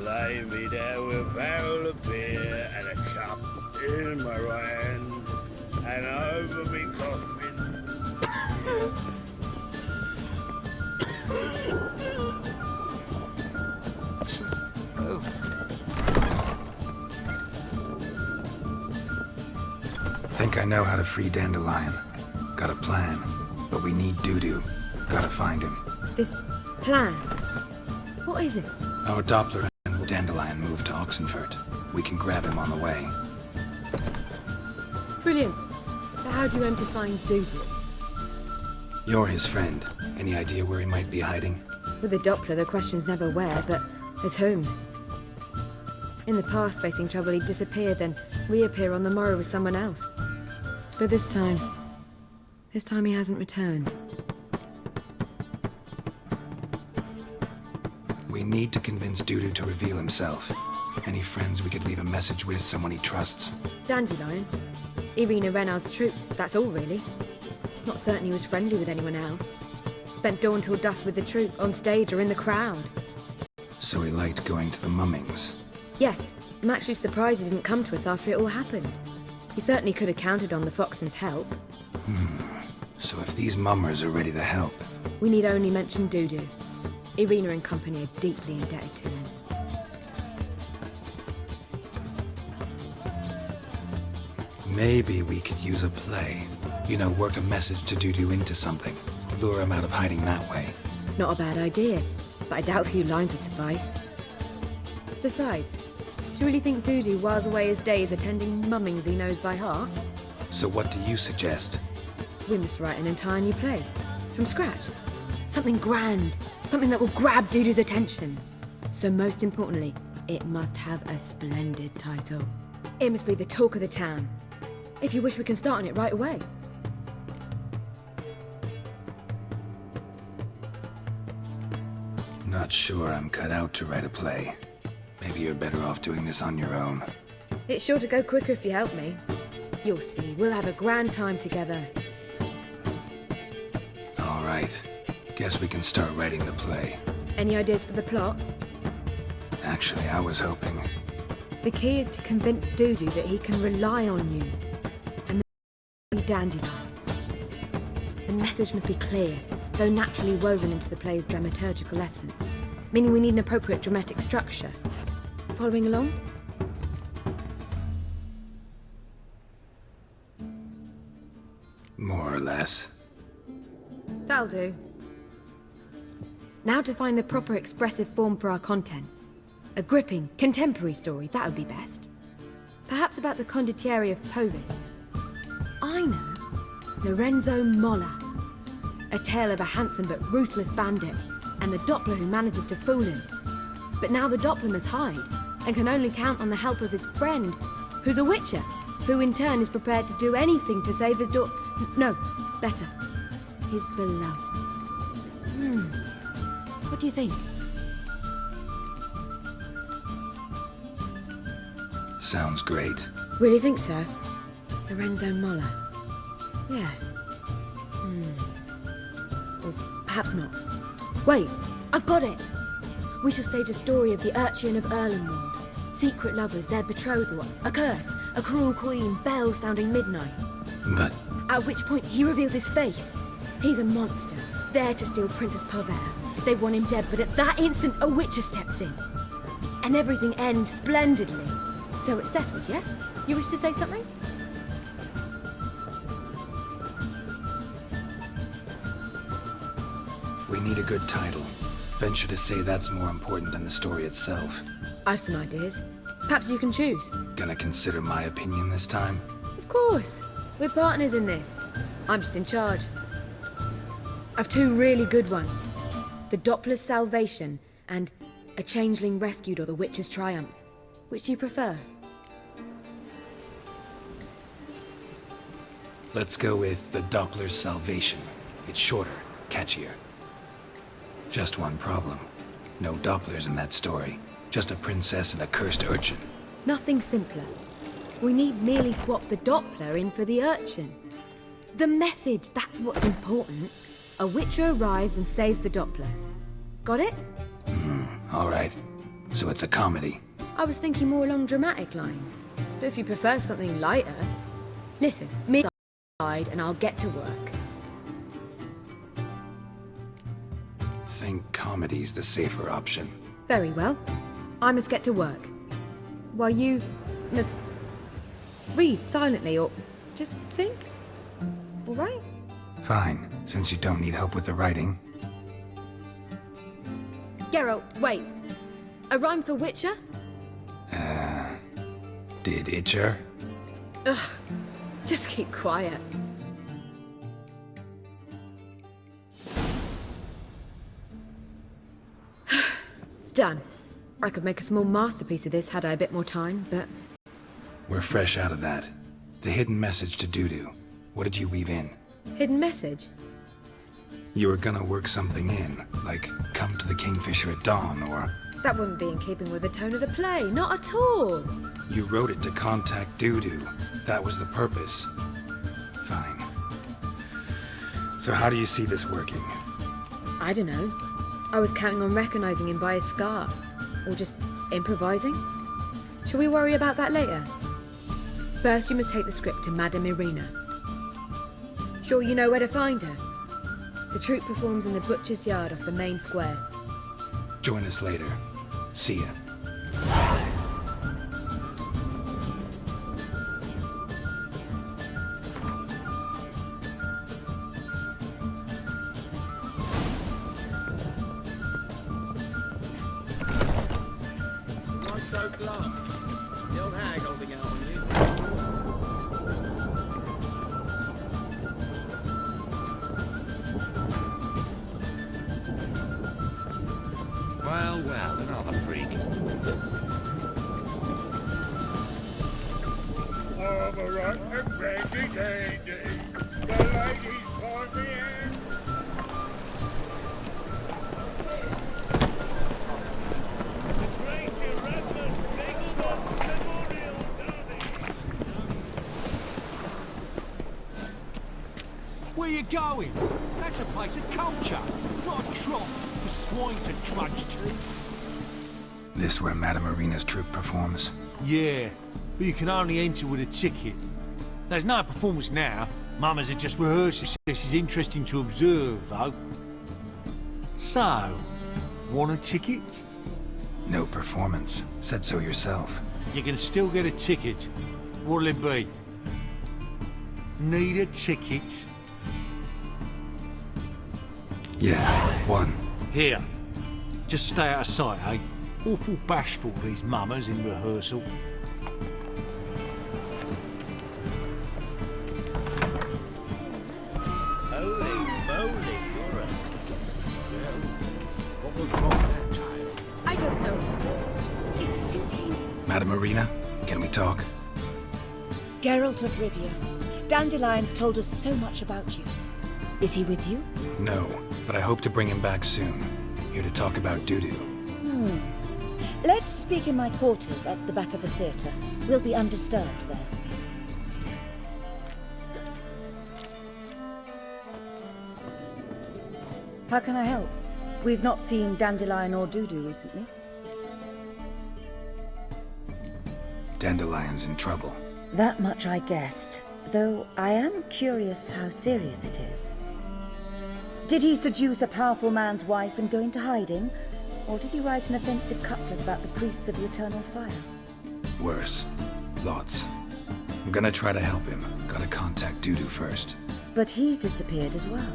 Lay me there with a barrel of beer and a cup in my right hand, and over me coffin. Think I know how to free Dandelion. Got a plan, but we need Dudu. Gotta find him. This plan? What is it? Our Doppler and Dandelion moved to Oxenfurt. We can grab him on the way. Brilliant. But how do you aim to find Dudu? You're his friend. Any idea where he might be hiding? With the Doppler, the question's never where, but as whom. In the past, facing trouble, he'd disappear, then reappear on the morrow with someone else. But this time he hasn't returned. We need to convince Dudu to reveal himself. Any friends we could leave a message with, someone he trusts? Dandelion? Irina Renard's troupe, that's all really. Not certain he was friendly with anyone else. Spent dawn till dusk with the troupe, on stage or in the crowd. So he liked going to the mummings. Yes, I'm actually surprised he didn't come to us after it all happened. He certainly could have counted on the Foxton's help. So if these mummers are ready to help... We need only mention Dudu. Irina and company are deeply indebted to him. Maybe we could use a play. You know, work a message to Dudu into something. Lure him out of hiding that way. Not a bad idea, but I doubt a few lines would suffice. Besides, do you really think Dudu whiles away his days attending mummings he knows by heart? So what do you suggest? We must write an entire new play. From scratch. Something grand. Something that will grab Dudu's attention. So most importantly, it must have a splendid title. It must be the talk of the town. If you wish, we can start on it right away. Not sure I'm cut out to write a play. Maybe you're better off doing this on your own. It's sure to go quicker if you help me. You'll see, we'll have a grand time together. All right. Guess we can start writing the play. Any ideas for the plot? Actually, I was hoping... The key is to convince Dudu that he can rely on you. And the dandelion. The message must be clear, though naturally woven into the play's dramaturgical essence. Meaning we need an appropriate dramatic structure. Following along? More or less. That'll do. Now to find the proper expressive form for our content. A gripping, contemporary story, that would be best. Perhaps about the condottieri of Povis. I know. Lorenzo Molla. A tale of a handsome but ruthless bandit, and the Doppler who manages to fool him. But now the Doppler must hide, and can only count on the help of his friend, who's a witcher, who in turn is prepared to do anything to save his no, better, his beloved. What do you think? Sounds great. Really think so? Lorenzo Molla. Yeah. Or perhaps not. Wait, I've got it! We shall stage a story of the Urchin of Erlenwald. Secret lovers, their betrothal, a curse, a cruel queen, bells sounding midnight. But... At which point he reveals his face. He's a monster, there to steal Princess Pavere. They want him dead, but at that instant a witcher steps in. And everything ends splendidly. So it's settled, yeah? You wish to say something? We need a good title. Venture to say that's more important than the story itself. I've some ideas. Perhaps you can choose. Gonna consider my opinion this time? Of course. We're partners in this. I'm just in charge. I've two really good ones. The Doppler's Salvation and A Changeling Rescued or the Witch's Triumph. Which do you prefer? Let's go with The Doppler's Salvation. It's shorter, catchier. Just one problem. No Dopplers in that story. Just a princess and a cursed urchin. Nothing simpler. We need merely swap the Doppler in for the urchin. The message, that's what's important. A witcher arrives and saves the Doppler. Got it? All right. So it's a comedy. I was thinking more along dramatic lines. But if you prefer something lighter... Listen, me side and I'll get to work. Think comedy's the safer option. Very well. I must get to work. While you must read silently or just think. All right? Fine, since you don't need help with the writing. Geralt, wait. A rhyme for Witcher? Did Itcher? Ugh. Just keep quiet. Done. I could make a small masterpiece of this had I a bit more time, but... We're fresh out of that. The hidden message to Dudu. What did you weave in? Hidden message? You were gonna work something in, like come to the Kingfisher at dawn, or... That wouldn't be in keeping with the tone of the play, not at all. You wrote it to contact Dudu. That was the purpose. Fine. So how do you see this working? I don't know. I was counting on recognizing him by his scar. Or just improvising. Shall we worry about that later? First, you must take the script to Madame Irina. Sure you know where to find her? The troupe performs in the butcher's yard off the main square. Join us later. See ya. Why so glum? The old hag holding out on you. know well another freak. I'm a rotten ready dandy. The ladies want me in. Where you going? That's a place of culture, not a trough for swine to trudge to. This where Madame Marina's troupe performs? Yeah, but you can only enter with a ticket. There's no performance now. Mamas are just rehearsing. This is interesting to observe, though. So, want a ticket? No performance. Said so yourself. You can still get a ticket. What'll it be? Need a ticket? Yeah, one. Here. Just stay out of sight, eh? Awful bashful, these mamas in rehearsal. Holy moly, you're a sticker. Well, what was wrong that time? I don't know. It's simply... Madame Marina, can we talk? Geralt of Rivia. Dandelion's told us so much about you. Is he with you? No, but I hope to bring him back soon. Here to talk about doo-doo. Let's speak in my quarters at the back of the theatre. We'll be undisturbed there. How can I help? We've not seen Dandelion or Dudu recently. Dandelion's in trouble. That much I guessed, though I am curious how serious it is. Did he seduce a powerful man's wife and go into hiding? Or did he write an offensive couplet about the priests of the eternal fire? Worse. Lots. I'm gonna try to help him. Gotta contact Dudu first. But he's disappeared as well.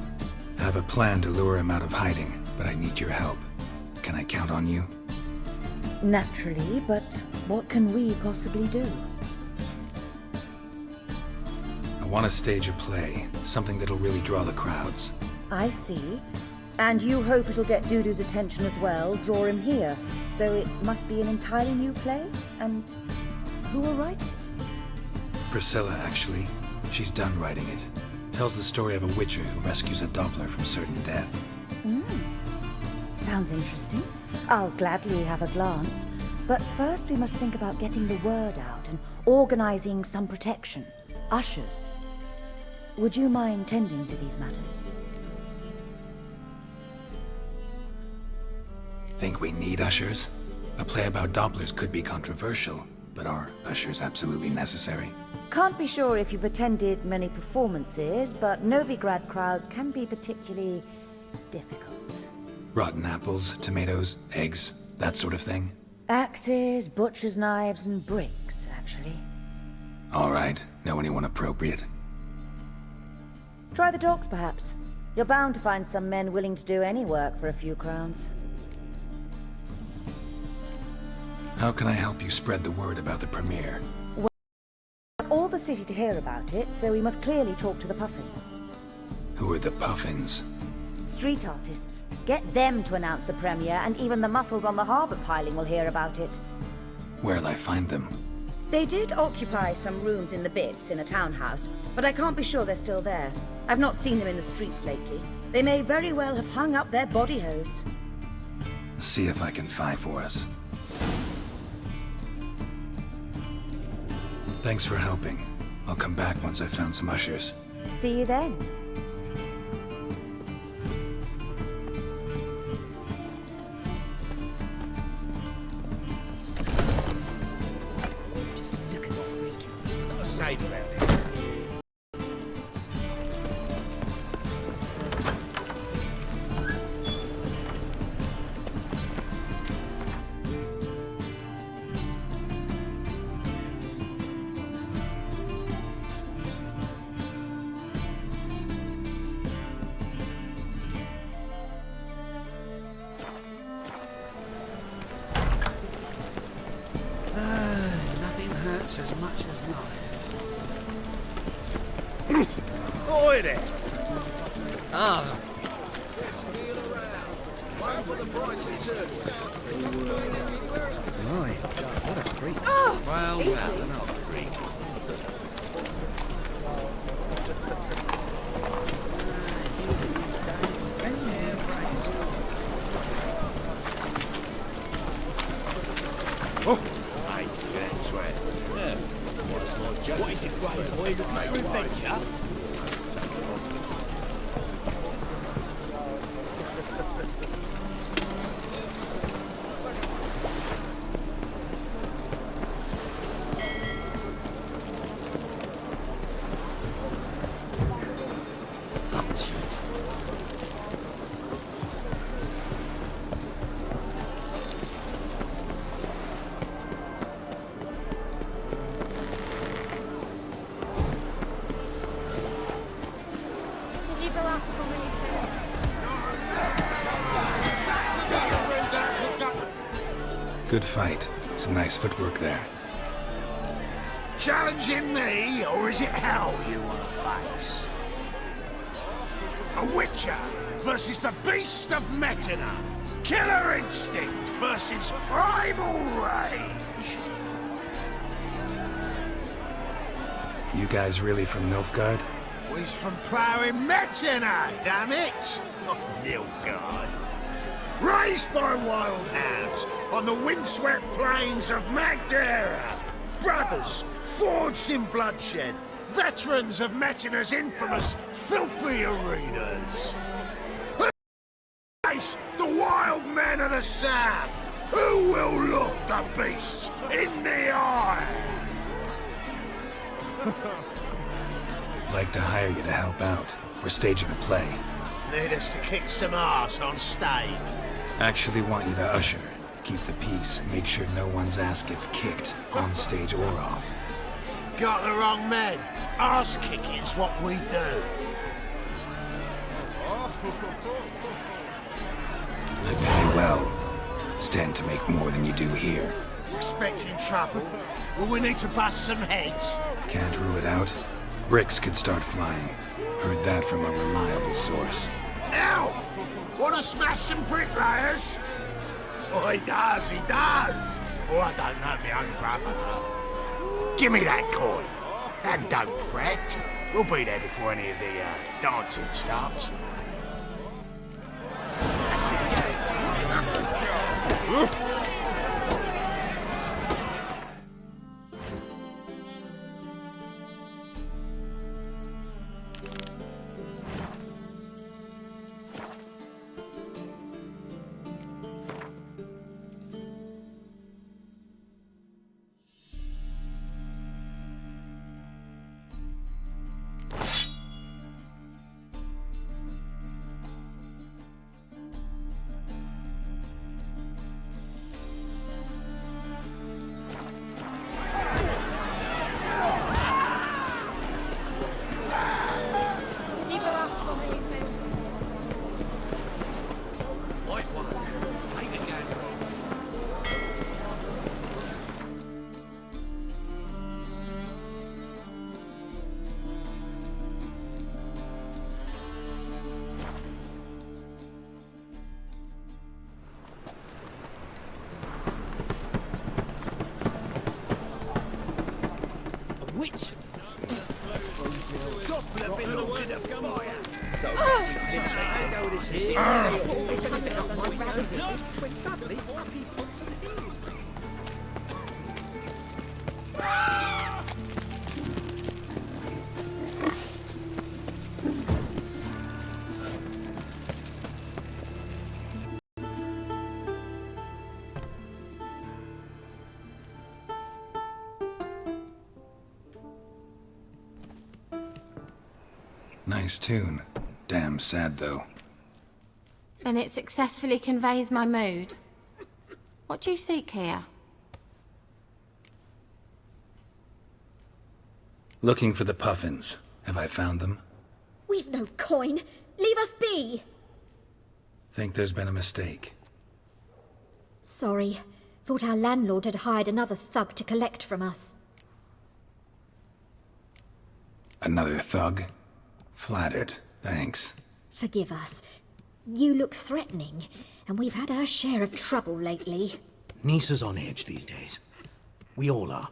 I have a plan to lure him out of hiding, but I need your help. Can I count on you? Naturally, but what can we possibly do? I want to stage a play, something that'll really draw the crowds. I see. And you hope it'll get Dudu's attention as well, draw him here. So it must be an entirely new play? And who will write it? Priscilla, actually. She's done writing it. Tells the story of a witcher who rescues a Doppler from certain death. Sounds interesting. I'll gladly have a glance. But first we must think about getting the word out and organizing some protection. Ushers. Would you mind tending to these matters? Think we need ushers? A play about Dopplers could be controversial, but are ushers absolutely necessary? Can't be sure if you've attended many performances, but Novigrad crowds can be particularly difficult. Rotten apples, tomatoes, eggs, that sort of thing? Axes, butcher's knives, and bricks, actually. All right. Know anyone appropriate? Try the docks, perhaps. You're bound to find some men willing to do any work for a few crowns. How can I help you spread the word about the premiere? Well, all the city to hear about it, so we must clearly talk to the Puffins. Who are the Puffins? Street artists. Get them to announce the premiere, and even the muscles on the harbour piling will hear about it. Where'll I find them? They did occupy some rooms in the Bits in a townhouse, but I can't be sure they're still there. I've not seen them in the streets lately. They may very well have hung up their body hose. See if I can find for us. Thanks for helping. I'll come back once I've found some ushers. See you then. Just look at the freak. Not a safe round here. Nothing hurts as much as life. Oi there! Ah, Just kneel around. Wait for the Right, what a freak. Oh, Well, another freak. Oh, I can't swear. Yeah. What is it, Graham? Boy, looking for adventure? Good fight. Some nice footwork there. Challenging me, or is it hell you want to face? A Witcher versus the Beast of Metina. Killer instinct versus primal rage. You guys really from Nilfgaard? He's from ploughing Metina, damn it! Not Nilfgaard. Raised by wild hounds on the windswept plains of Magdera. Brothers forged in bloodshed. Veterans of Metina's infamous filthy arenas. Face the wild men of the south. Who will look the beasts in the eye? Like to hire you to help out. We're staging a play. Need us to kick some ass on stage. Actually want you to usher. Keep the peace. Make sure no one's ass gets kicked, on stage or off. Got the wrong men. Ass kicking's what we do. Very well. Stand to make more than you do here. Expecting trouble? Well, we need to bust some heads. Can't rule it out. Bricks could start flying. Heard that from a reliable source. Now! Wanna smash some bricklayers? Oh, he does, he does! Oh, I don't know my own brother. Give me that coin. And don't fret. We'll be there before any of the dancing starts. Nice tune. Damn sad, though. Then it successfully conveys my mood. What do you seek here? Looking for the puffins. Have I found them? We've no coin. Leave us be. Think there's been a mistake. Sorry. Thought our landlord had hired another thug to collect from us. Another thug? Flattered. Thanks. Forgive us. You look threatening. and we've had our share of trouble lately. Nisa's on edge these days. We all are.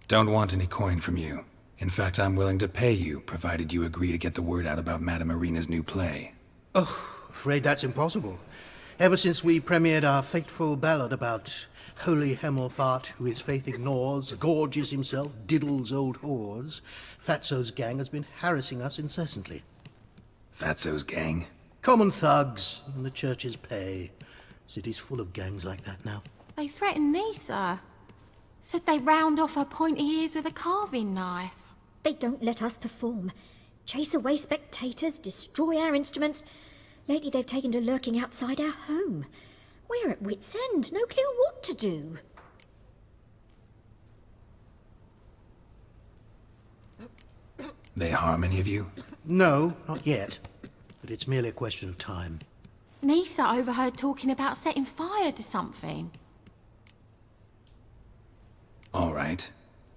Don't want any coin from you. In fact, I'm willing to pay you, provided you agree to get the word out about Madame Irina's new play. Oh, afraid that's impossible. Ever since we premiered our fateful ballad about holy Hemelfart, who his faith ignores, gorges himself, diddles old whores, Fatso's gang has been harassing us incessantly. Fatso's gang? Common thugs in the church's pay. City's full of gangs like that now. They threatened Nisa. Said they round off her pointy ears with a carving knife. They don't let us perform. Chase away spectators, destroy our instruments. Lately they've taken to lurking outside our home. We're at wit's end, no clue what to do. They harm any of you? No, not yet. But it's merely a question of time. Nisa overheard talking about setting fire to something. All right.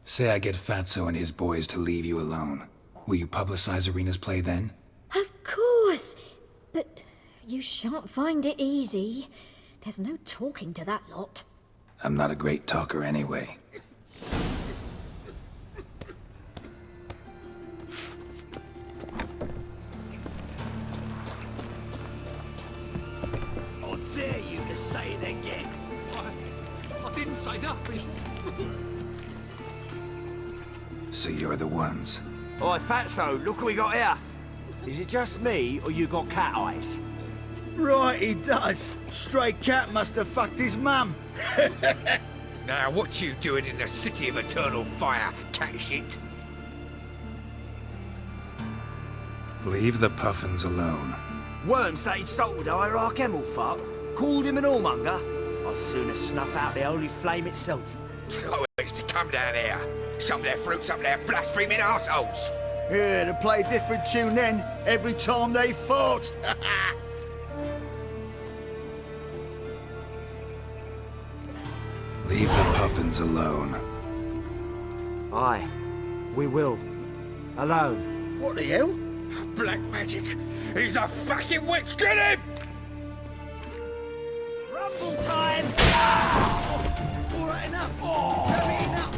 Say I get Fatso and his boys to leave you alone. Will you publicize Irina's play then? Of course! But you shan't find it easy. There's no talking to that lot. I'm not a great talker anyway. I dare you to say it again. I didn't say nothing. So you're the ones. Oi, Fatso, look what we got here. Is it just me, or you got cat eyes? Right, he does. Stray cat must have fucked his mum. Now, what you doing in the city of eternal fire, cat shit? Leave the puffins alone. Worms that insulted Hierarch Hemelfart, called him an whoremonger. I'd sooner snuff out the holy flame itself. Oh, it's to come down here. Some of their fruits up their blaspheming arseholes. Yeah, to play a different tune then, every time they fought. Leave the puffins alone. Aye, we will. Alone. What the hell? Black magic! He's a fucking witch! Get him! Rumble time! All right, enough. Tell me enough.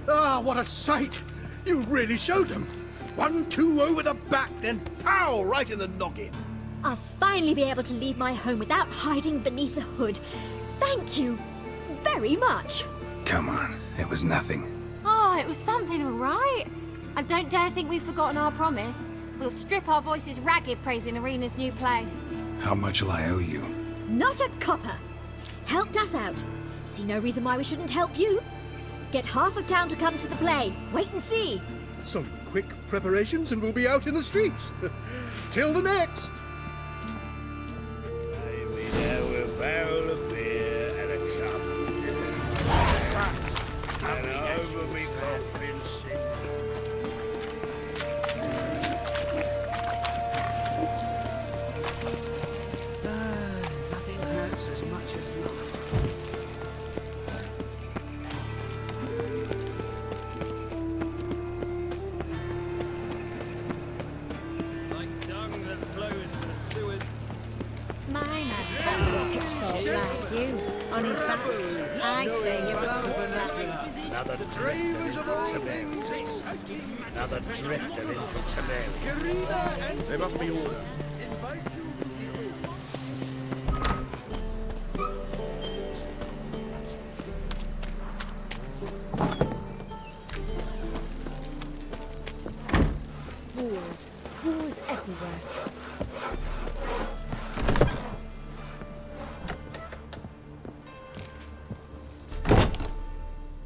Ah, what a sight! You really showed them. 1-2 over the back, then pow, right in the noggin. I'll finally be able to leave my home without hiding beneath a hood. Thank you very much. Come on, it was nothing. Oh, it was something, all right. I don't dare think we've forgotten our promise. We'll strip our voices ragged praising Irina's new play. How much will I owe you? Not a copper. Helped us out. See no reason why we shouldn't help you. Get half of town to come to the play. Wait and see. Some quick preparations and we'll be out in the streets. Till the next. Maybe there were a barrel of beer and a cup. And over me coffin sink. Nothing hurts as much as love. Like dung that flows to the sewers. Mine had boxes pitchfork like you on his back. I say you're both. Another drifter into Tamil. Another drifter into Tamil. There must be order. Wars everywhere.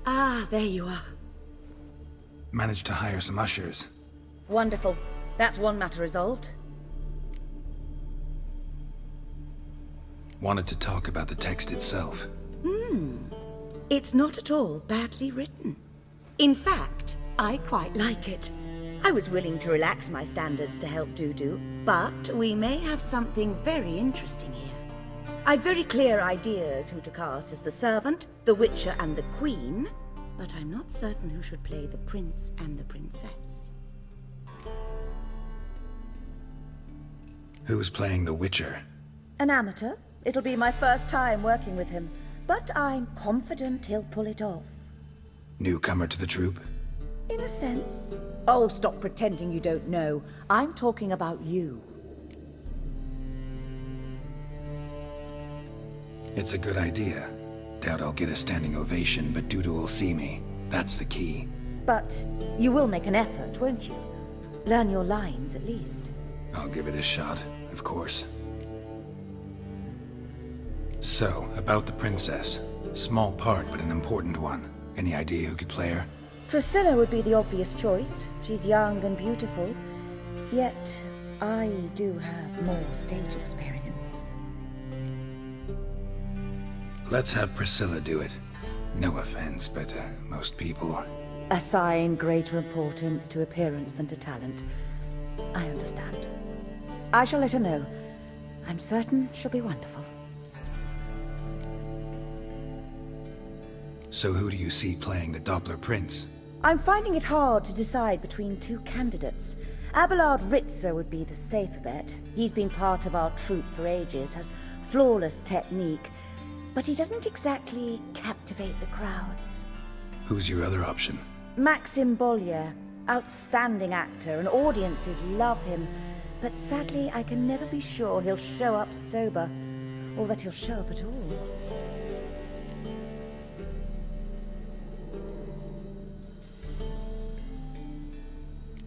Ah, there you are. Managed to hire some ushers. Wonderful. That's one matter resolved. Wanted to talk about the text itself. It's not at all badly written. In fact, I quite like it. I was willing to relax my standards to help Dudu, but we may have something very interesting here. I've very clear ideas who to cast as the servant, the witcher, and the queen, but I'm not certain who should play the prince and the princess. Who's playing the Witcher? An amateur. It'll be my first time working with him, but I'm confident he'll pull it off. Newcomer to the troupe? In a sense. Oh, stop pretending you don't know. I'm talking about you. It's a good idea. Doubt I'll get a standing ovation, but Duda will see me. That's the key. But you will make an effort, won't you? Learn your lines, at least. I'll give it a shot, of course. So, about the princess. Small part, but an important one. Any idea who could play her? Priscilla would be the obvious choice. She's young and beautiful. Yet, I do have more stage experience. Let's have Priscilla do it. No offense, but most people... Assign greater importance to appearance than to talent. I understand. I shall let her know. I'm certain she'll be wonderful. So who do you see playing the Doppler Prince? I'm finding it hard to decide between two candidates. Abelard Ritzer would be the safer bet. He's been part of our troupe for ages, has flawless technique, but he doesn't exactly captivate the crowds. Who's your other option? Maxim Bollier, outstanding actor, and audiences love him, but sadly I can never be sure he'll show up sober, or that he'll show up at all.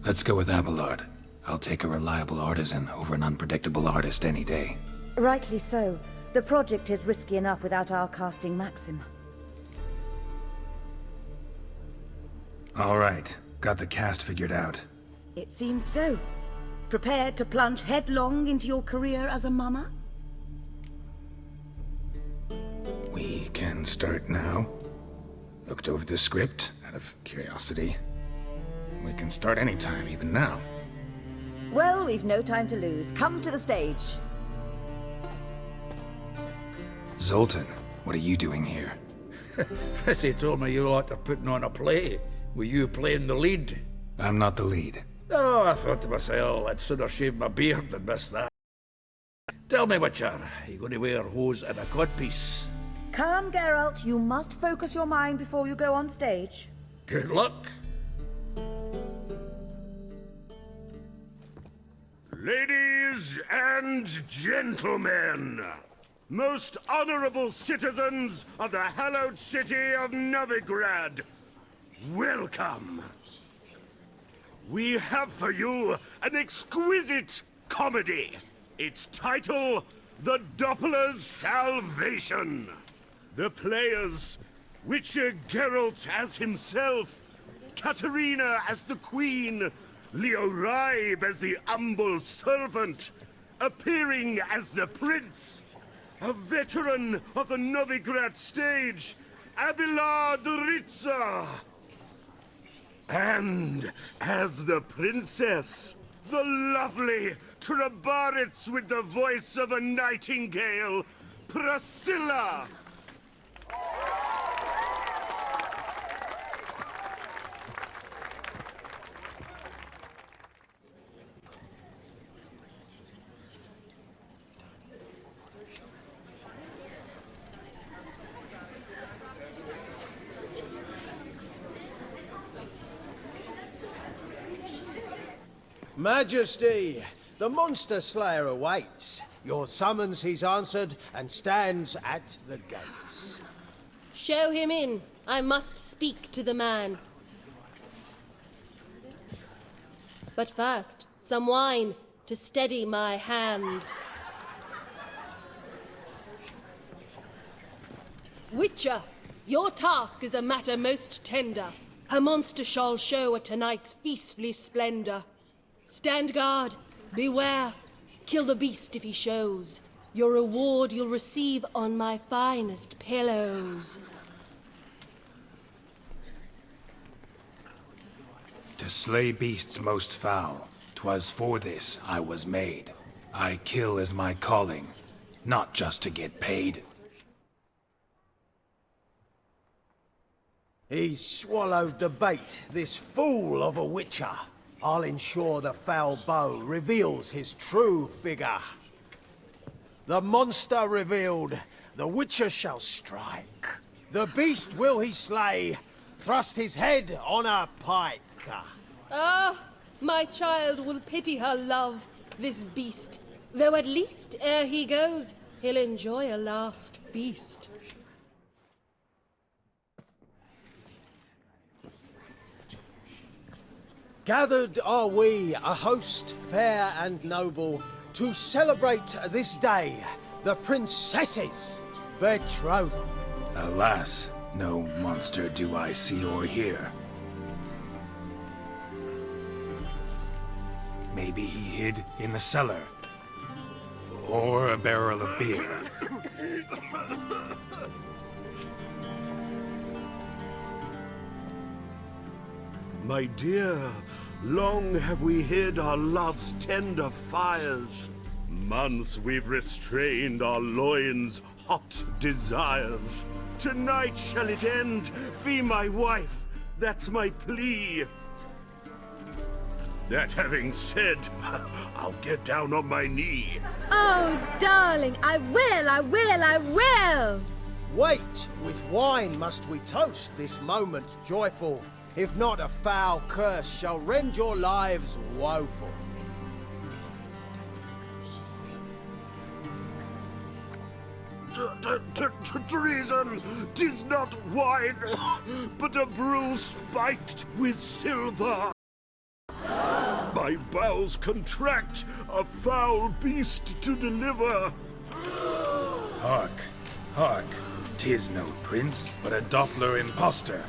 Let's go with Abelard. I'll take a reliable artisan over an unpredictable artist any day. Rightly so. The project is risky enough without our casting Maxim. All right. Got the cast figured out. It seems so. Prepared to plunge headlong into your career as a mama? We can start now. Looked over the script, out of curiosity. We can start anytime, even now. Well, we've no time to lose. Come to the stage. Zoltan, what are you doing here? Bessie told me you like to putting on a play. Were you playing the lead? I'm not the lead. Oh, I thought to myself, I'd sooner shave my beard than miss that. Tell me, Witcher, are you going to wear hose and a codpiece? Calm, Geralt. You must focus your mind before you go on stage. Good luck. Ladies and gentlemen, most honorable citizens of the hallowed city of Novigrad, welcome. We have for you an exquisite comedy. Its title, The Doppler's Salvation. The players, Witcher Geralt as himself, Katerina as the Queen, Leo Raib as the humble servant, appearing as the prince, a veteran of the Novigrad stage, Abelard Ritzer. And as the princess, the lovely Trabaritz with the voice of a nightingale, Priscilla. Majesty, the Monster Slayer awaits. Your summons he's answered and stands at the gates. Show him in. I must speak to the man. But first, some wine to steady my hand. Witcher, your task is a matter most tender. Her monster shall show at tonight's feastly splendor. Stand guard, beware, kill the beast if he shows. Your reward you'll receive on my finest pillows. To slay beasts most foul, 'twas for this I was made. I kill as my calling, not just to get paid. He's swallowed the bait, this fool of a Witcher. I'll ensure the foul bow reveals his true figure. The monster revealed, the Witcher shall strike. The beast will he slay, thrust his head on a pike. Ah, my child will pity her love, this beast. Though at least, ere he goes, he'll enjoy a last feast. Gathered are we, a host fair and noble, to celebrate this day, the princess's betrothal. Alas, no monster do I see or hear. Maybe he hid in the cellar. Or a barrel of beer. My dear, long have we hid our love's tender fires. Months we've restrained our loins' hot desires. Tonight shall it end, be my wife, that's my plea. That having said, I'll get down on my knee. Oh, darling, I will! Wait, with wine must we toast this moment joyful. If not, a foul curse shall rend your lives woeful. Treason! 'Tis not wine, but a brew spiked with silver. My bowels contract, a foul beast to deliver. Hark, hark, 'tis no prince, but a Doppler impostor.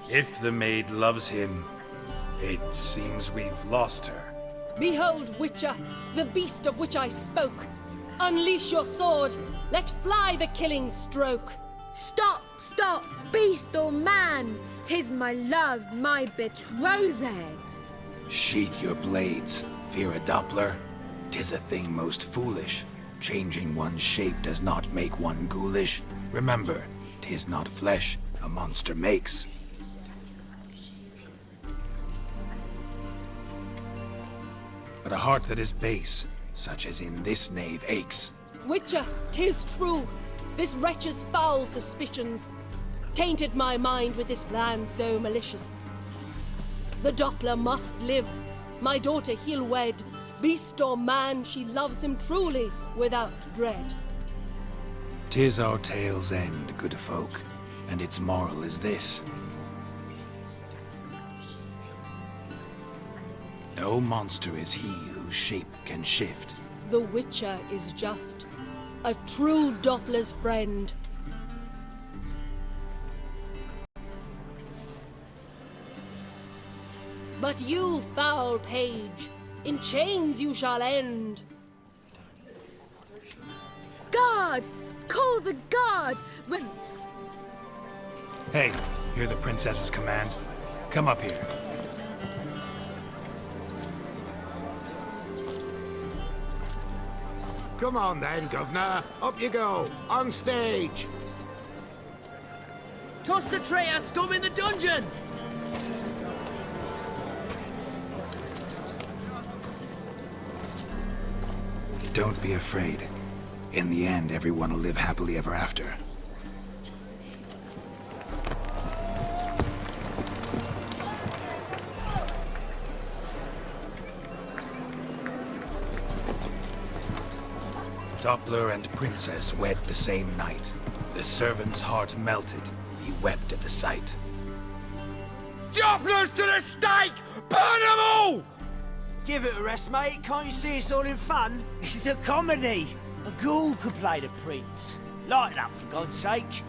If the maid loves him, it seems we've lost her. Behold, Witcher, the beast of which I spoke. Unleash your sword. Let fly the killing stroke. Stop, beast or man! 'Tis my love, my betrothed. Sheath your blades, fear a Doppler. 'Tis a thing most foolish. Changing one's shape does not make one ghoulish. Remember, 'tis not flesh a monster makes. But a heart that is base, such as in this knave aches. Witcher, 'tis true. This wretch's foul suspicions tainted my mind with this plan so malicious. The Doppler must live. My daughter he'll wed. Beast or man, she loves him truly, without dread. 'Tis our tale's end, good folk, and its moral is this. No monster is he whose shape can shift. The Witcher is just a true Doppler's friend. But you, foul page, in chains you shall end. Guard! Call the guard! Rinse! Hey, hear the princess's command? Come up here. Come on then, Governor. Up you go. On stage. Toss the traitor scum in the dungeon! Don't be afraid. In the end, everyone will live happily ever after. Doppler and Princess wed the same night. The servant's heart melted. He wept at the sight. Dopplers to the stake! Burn them all! Give it a rest, mate. Can't you see it's all in fun? This is a comedy. A ghoul could play the prince. Lighten up, for God's sake.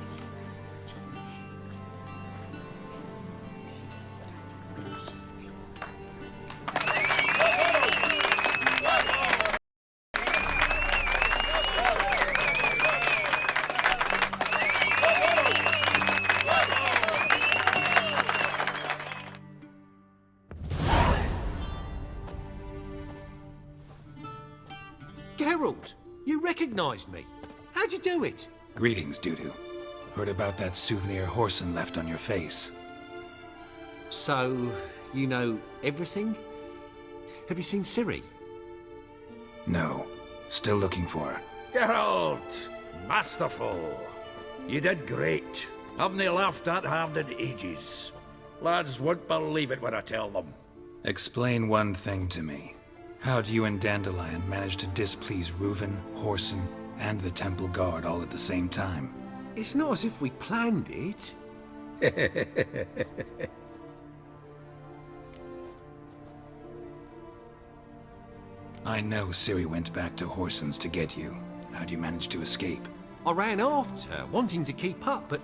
Geralt, you recognised me. How'd you do it? Greetings, Dudu. Heard about that souvenir Horson left on your face. So, you know everything? Have you seen Ciri? No. Still looking for her. Geralt! Masterful! You did great. Haven't they laughed that hard in ages? Lads won't believe it when I tell them. Explain one thing to me. How'd you and Dandelion manage to displease Reuven, Horson, and the Temple Guard all at the same time? It's not as if we planned it. I know Ciri went back to Horson's to get you. How'd you manage to escape? I ran after her, wanting to keep up, but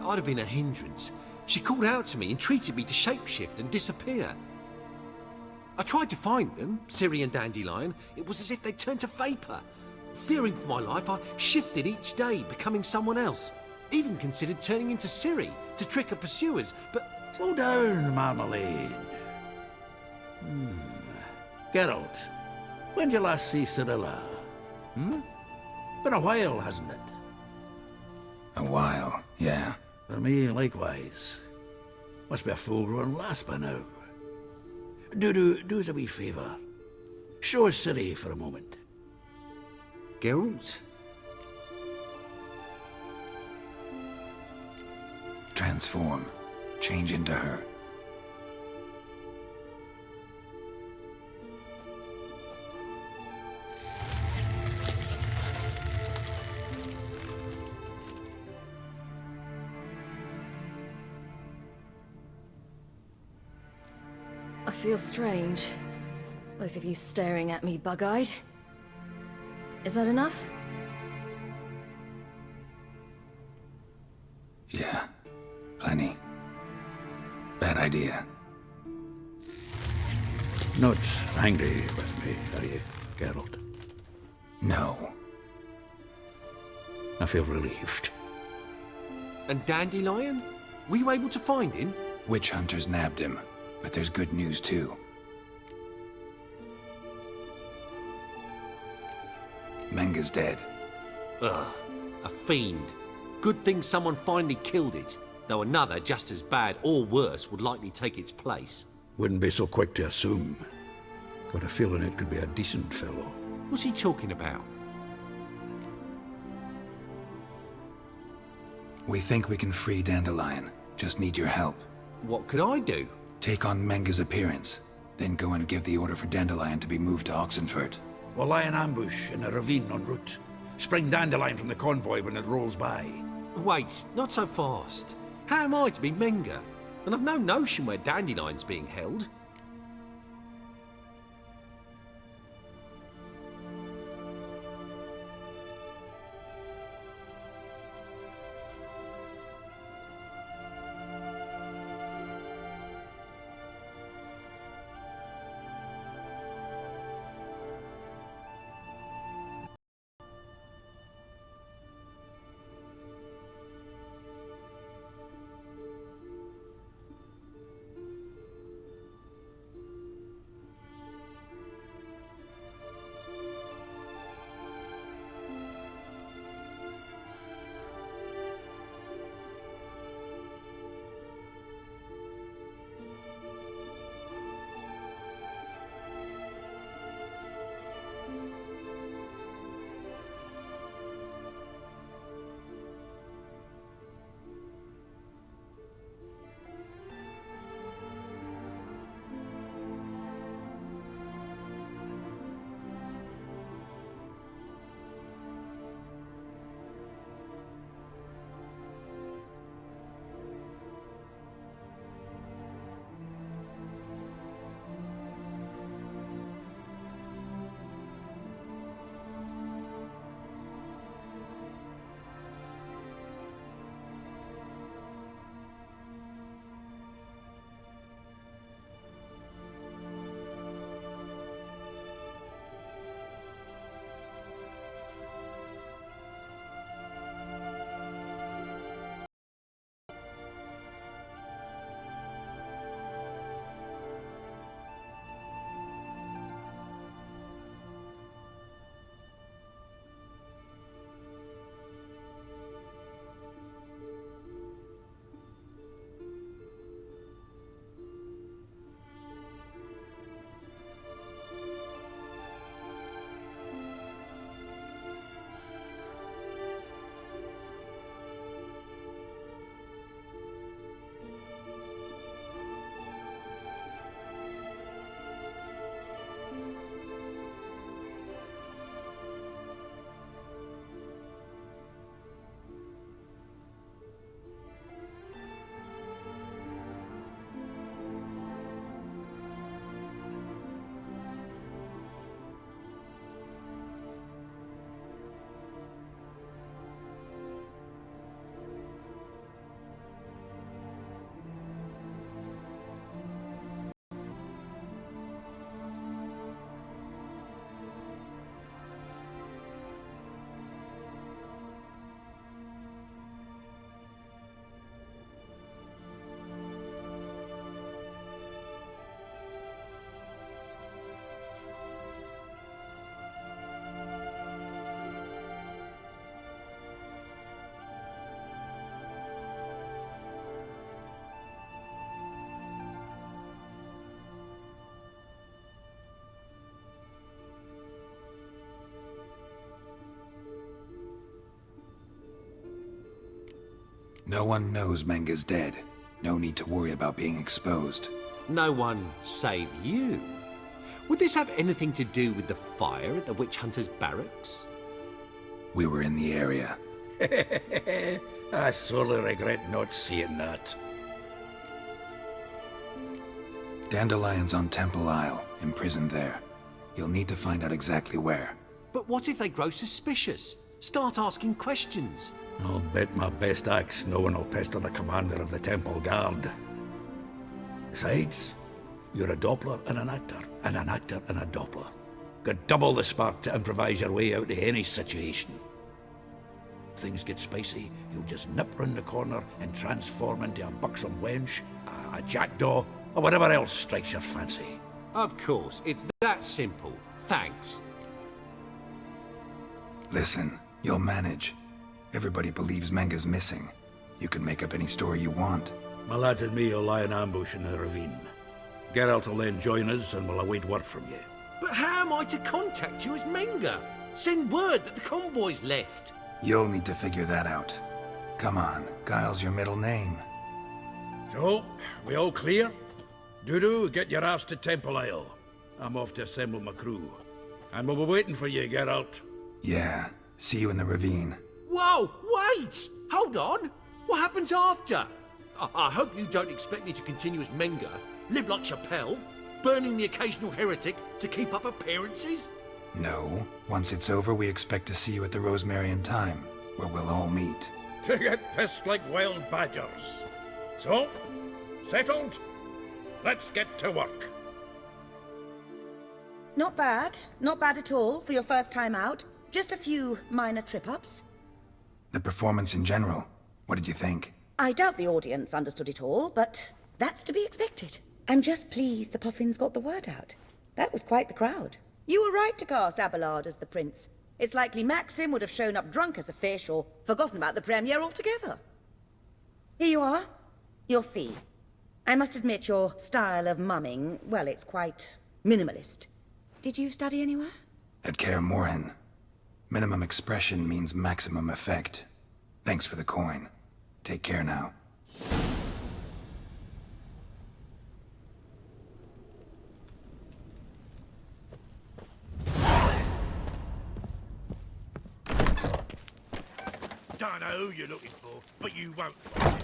I'd have been a hindrance. She called out to me, entreated me to shapeshift and disappear. I tried to find them, Ciri and Dandelion. It was as if they'd turned to vapour. Fearing for my life, I shifted each day, becoming someone else. Even considered turning into Ciri to trick her pursuers, but... Slow down, Marmalade. Geralt, when did you last see Cirilla? Been a while, hasn't it? A while, yeah. For me, likewise. Must be a full-grown lass by now. Do us a wee favour. Show us Ciri for a moment. Geralt? Transform. Change into her. I feel strange. Both of you staring at me bug-eyed. Is that enough? Yeah. Plenty. Bad idea. Not angry with me, are you, Geralt? No. I feel relieved. And Dandelion? Were you able to find him? Witch hunters nabbed him, but there's good news too. Menga's dead. Ugh, a fiend. Good thing someone finally killed it, though another just as bad or worse would likely take its place. Wouldn't be so quick to assume. Got a feeling it could be a decent fellow. What's he talking about? We think we can free Dandelion. Just need your help. What could I do? Take on Menga's appearance, then go and give the order for Dandelion to be moved to Oxenford. We'll lie in ambush in a ravine en route. Spring Dandelion from the convoy when it rolls by. Wait, not so fast. How am I to be Menga? And I've no notion where Dandelion's being held. No one knows Menga's dead. No need to worry about being exposed. No one save you. Would this have anything to do with the fire at the witch hunter's barracks? We were in the area. I sorely regret not seeing that. Dandelion's on Temple Isle, imprisoned there. You'll need to find out exactly where. But what if they grow suspicious? Start asking questions? I'll bet my best axe no one will pester the commander of the Temple Guard. Besides, you're a Doppler and an actor and a Doppler. Got double the spark to improvise your way out of any situation. Things get spicy, you'll just nip round the corner and transform into a buxom wench, a jackdaw, or whatever else strikes your fancy. Of course, it's that simple. Thanks. Listen, you'll manage. Everybody believes Menga's missing. You can make up any story you want. My lads and me will lie in ambush in the ravine. Geralt will then join us and we'll await word from you. But how am I to contact you as Menga? Send word that the convoy's left. You'll need to figure that out. Come on, Guile's your middle name. So, we all clear? Dudu, get your ass to Temple Isle. I'm off to assemble my crew. And we'll be waiting for you, Geralt. Yeah, see you in the ravine. Whoa, wait! Hold on! What happens after? I hope you don't expect me to continue as Menga, live like Chappelle, burning the occasional heretic to keep up appearances? No. Once it's over, we expect to see you at the Rosemary Time, where we'll all meet. To get pissed like wild badgers. So, settled? Let's get to work. Not bad. Not bad at all for your first time out. Just a few minor trip-ups. The performance in general, what did you think? I doubt the audience understood it all, but that's to be expected. I'm just pleased the Puffins got the word out. That was quite the crowd. You were right to cast Abelard as the prince. It's likely Maxim would have shown up drunk as a fish or forgotten about the premiere altogether. Here you are, your fee. I must admit your style of mumming, well, it's quite minimalist. Did you study anywhere? At Kaer Morhen. Minimum expression means maximum effect. Thanks for the coin. Take care now. Don't know who you're looking for, but you won't find it.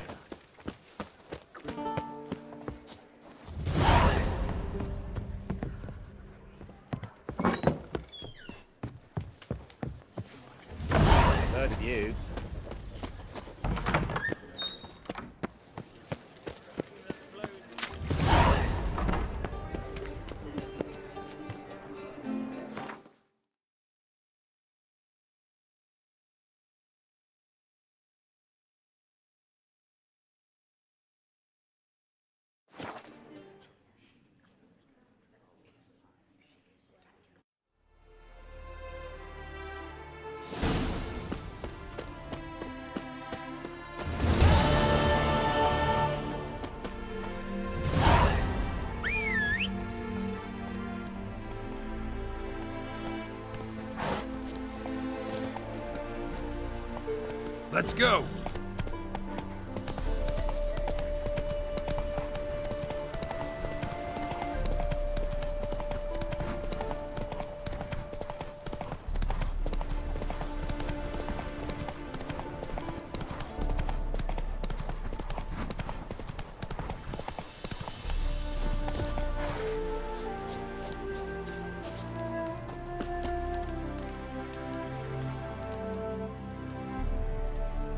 Heard of you. Let's go!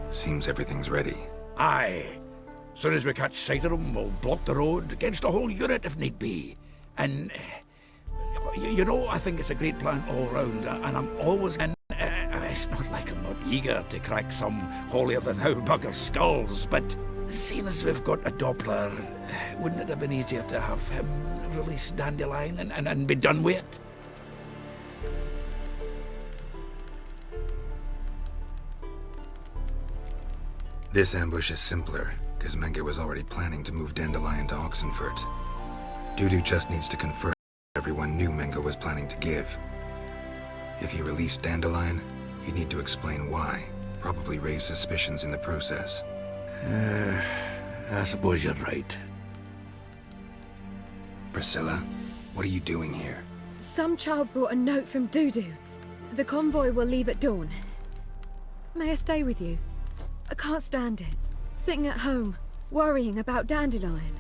Seems everything's ready. Aye. Soon as we catch sight of them, we'll block the road against the whole unit if need be. And, you know, I think it's a great plan all round, and I'm always... And it's not like I'm not eager to crack some holier-than-thou bugger's skulls, but seeing as we've got a Doppler, wouldn't it have been easier to have him release Dandelion and be done with it? This ambush is simpler, because Menga was already planning to move Dandelion to Oxenfurt. Dudu just needs to confirm everyone knew Menga was planning to give. If he released Dandelion, he'd need to explain why, probably raise suspicions in the process. I suppose you're right. Priscilla, what are you doing here? Some child brought a note from Dudu. The convoy will leave at dawn. May I stay with you? I can't stand it. Sitting at home, worrying about Dandelion.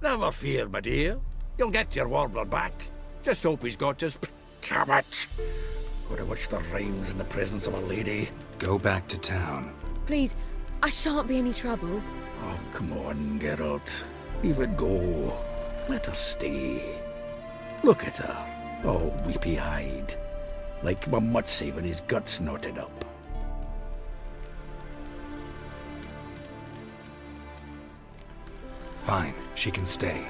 Never fear, my dear. You'll get your warbler back. Just hope he's got his... Damn it! Gotta watch the rhymes in the presence of a lady. Go back to town. Please, I shan't be any trouble. Oh, come on, Geralt. Leave it go. Let her stay. Look at her, all weepy-eyed. Like my mutsy when his guts knotted up. Fine, she can stay.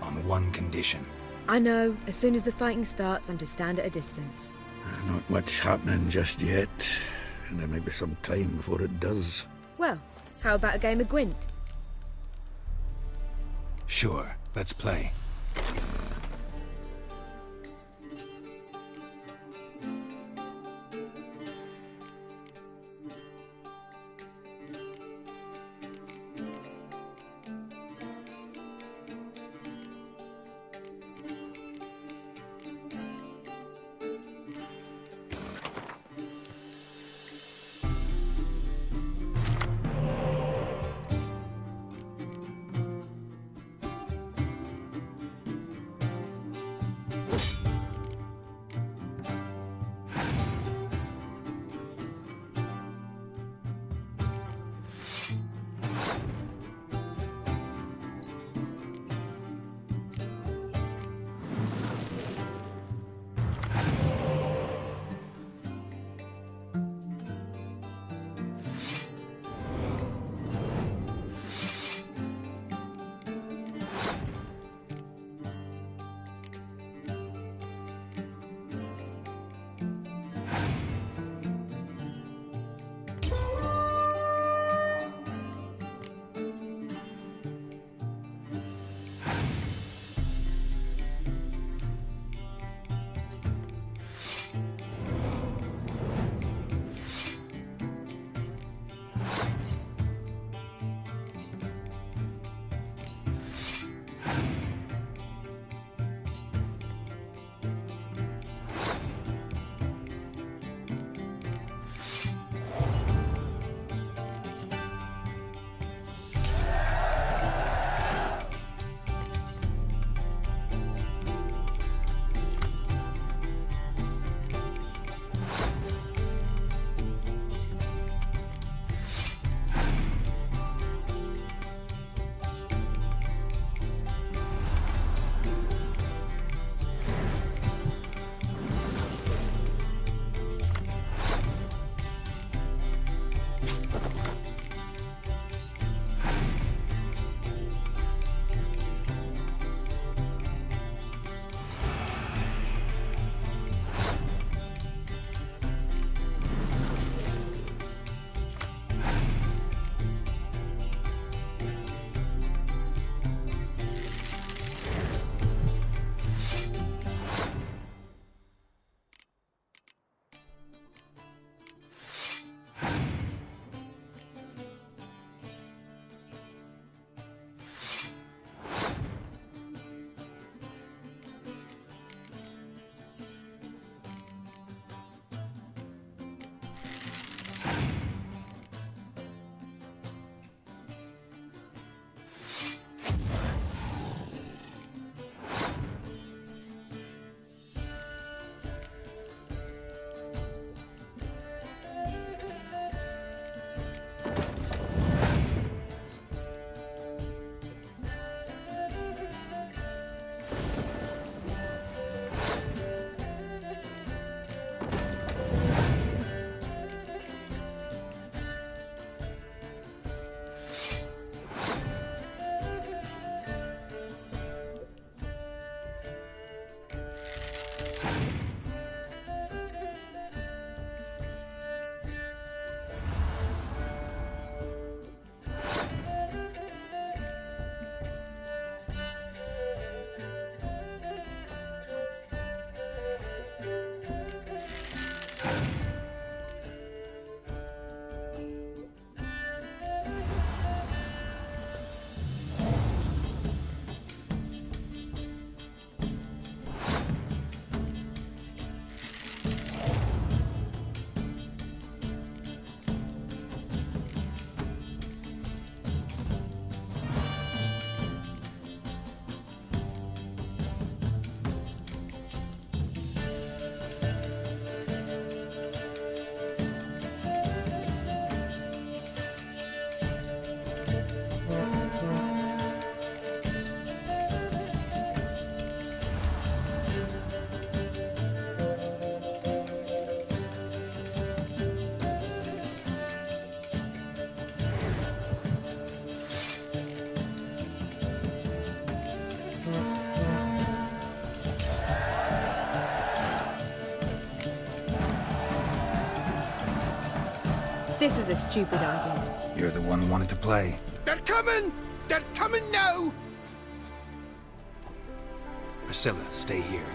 On one condition. I know, as soon as the fighting starts, I'm to stand at a distance. Not much happening just yet. And there may be some time before it does. Well, how about a game of Gwent? Sure, let's play. This was a stupid idea. You're the one who wanted to play. They're coming! They're coming now! Priscilla, stay here.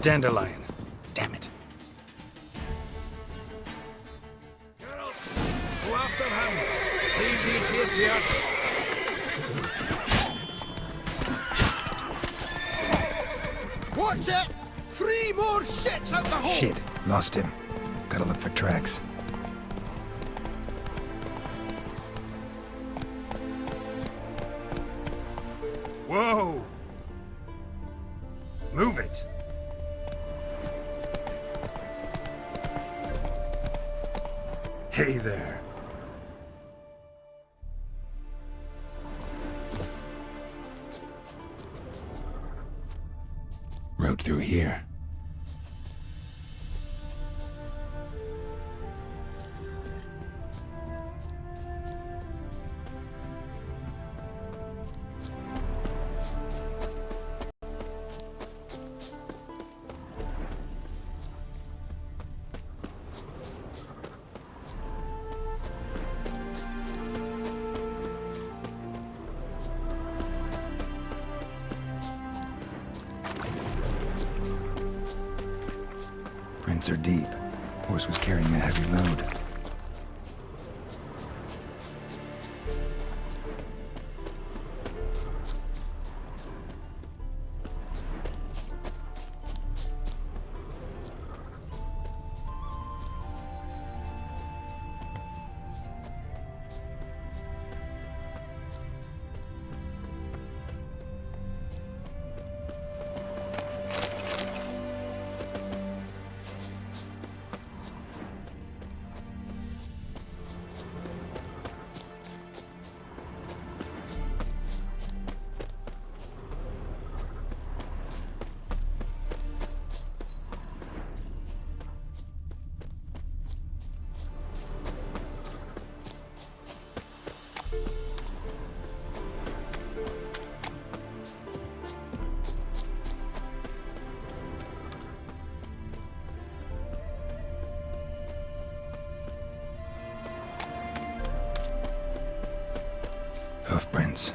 Dandelion. Damn it. Girls, go after him. Leave these here to us. Watch it! 3 more shits out the hole! Shit. Lost him. Gotta look for tracks. Whoa! Move it! Hey there. Road through here. Prints are deep. Horse was carrying a heavy load. Hoofprints.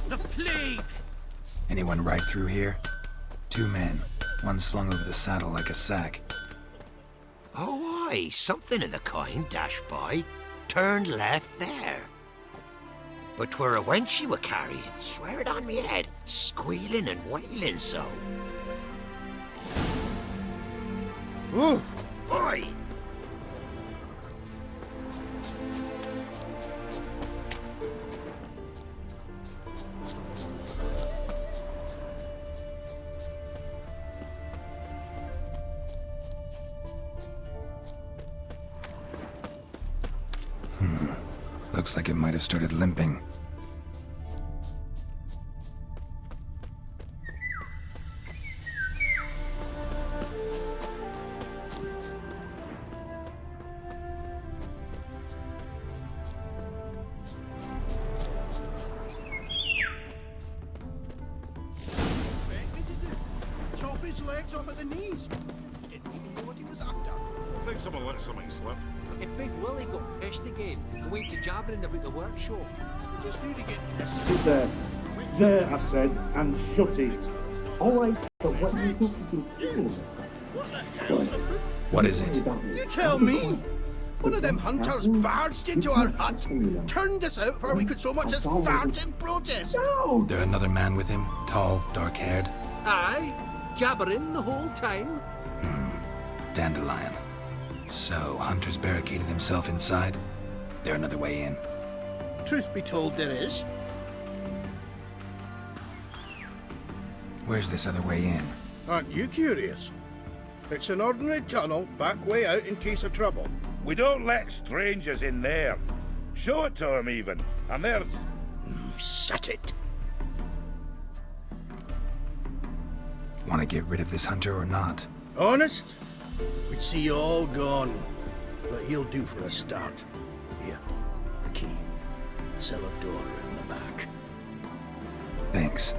The plague! Anyone ride through here? 2 men. One slung over the saddle like a sack. Oh, aye, something of the kind dashed by. Turned left there. But 'twere a wench she were carrying, swear it on me head, squealing and wailing so. Ooh! Oi! Looks like it might have started limping. Chop his legs off at the knees. Didn't even know what he was after. Looks someone let something slip. If Big Willie got pissed again, go into jabbering about the workshop. We just need to get this. Sit there. There, I said, and shut it. All right, but what do you think you can do in this country? What is it? You tell me! One of them hunters barged into our hut, turned us out before we could so much as fart in protest. There another man with him? Tall, dark-haired? Aye, jabbering the whole time. Dandelion. So, Hunter's barricaded himself inside? There another way in? Truth be told, there is. Where's this other way in? Aren't you curious? It's an ordinary tunnel, back way out in case of trouble. We don't let strangers in there. Show it to them, even. And there's... Shut it. Want to get rid of this hunter or not? Honest? We'd see you all gone. But he'll do for a start. Here, the key. Cellar door around the back. Thanks.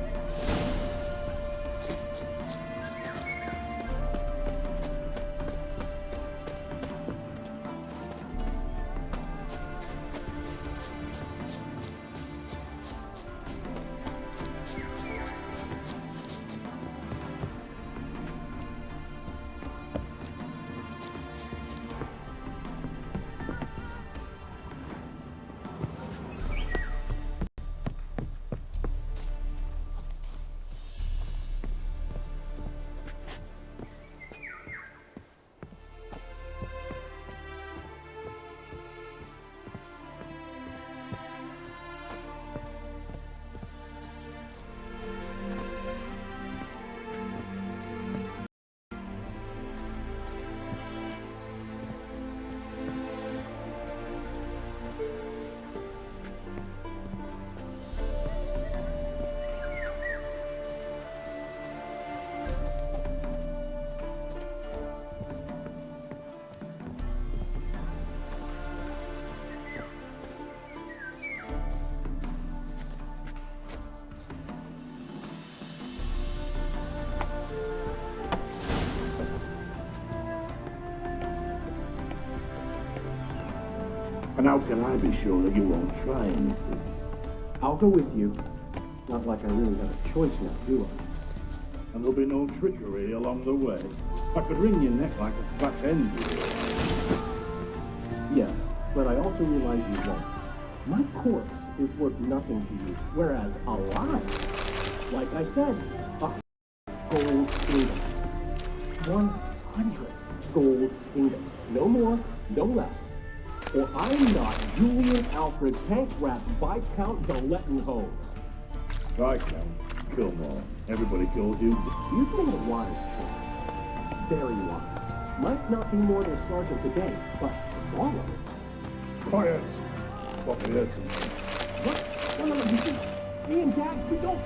And how can I be sure that you won't try anything? I'll go with you. Not like I really have a choice now, do I? And there'll be no trickery along the way. I could wring your neck like a fat hen. Yes, but I also realize you won't. My corpse is worth nothing to you, whereas alive, like I said, gold ingots. 100 gold ingots. No more, no less. Or I'm not Julian Alfred Tankwrath Viscount Galettenhove. Viscount? Kill more. Everybody kills you. You've made a wise choice. Very wise. Might not be more than a sergeant today, but tomorrow. Quiet. Fucking heads. What? No, you see, me and Dags, we don't.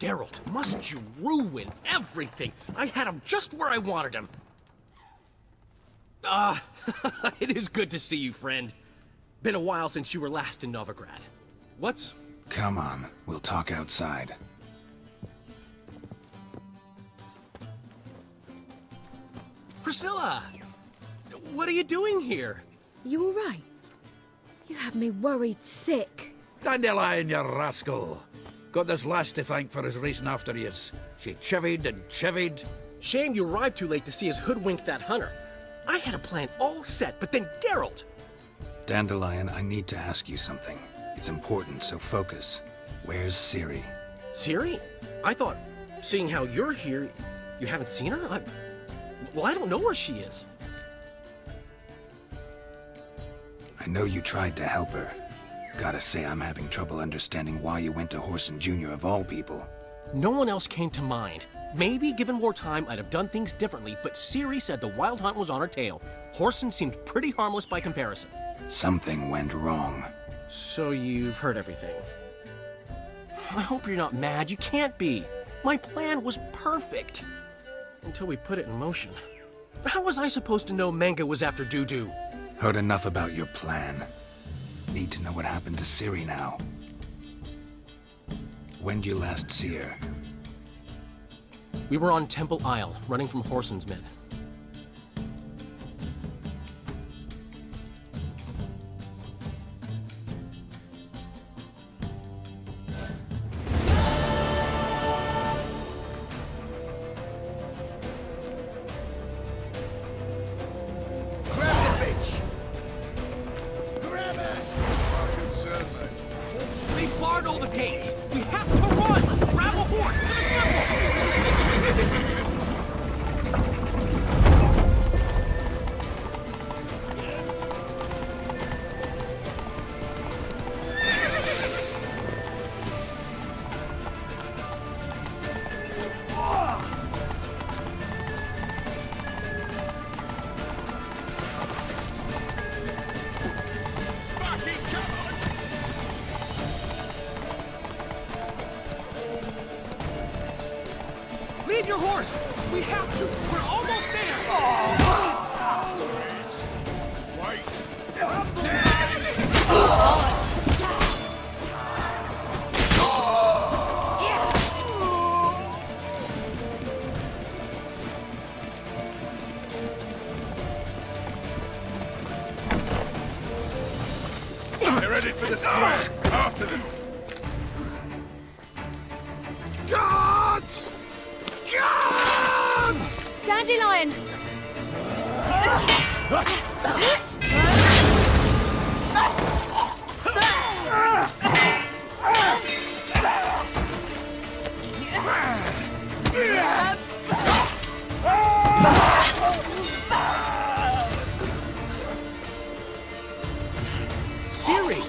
Geralt, must you ruin everything? I had him just where I wanted him. It is good to see you, friend. Been a while since you were last in Novigrad. What's... Come on, we'll talk outside. Priscilla! What are you doing here? You all right? You had me worried sick. Dandelion, you rascal. Got this lass to thank for his racing after yous. She chivied and chivied. Shame you arrived too late to see us hoodwink that hunter. I had a plan all set, but then Geralt! Dandelion, I need to ask you something. It's important, so focus. Where's Ciri? Ciri? I thought, seeing how you're here, you haven't seen her? Well, I don't know where she is. I know you tried to help her. Gotta say, I'm having trouble understanding why you went to Whoreson Jr. of all people. No one else came to mind. Maybe given more time, I'd have done things differently, but Ciri said the Wild Hunt was on her tail. Whoreson seemed pretty harmless by comparison. Something went wrong. So you've heard everything. I hope you're not mad. You can't be. My plan was perfect. Until we put it in motion. How was I supposed to know Manga was after Dudu? Heard enough about your plan. Need to know what happened to Ciri now. When'd you last see her? We were on Temple Isle, running from Whoreson's men. Leave your horse! We have to! We're almost there! They're ready for the square! After them! Guards! Guards! Dandelion! Ciri!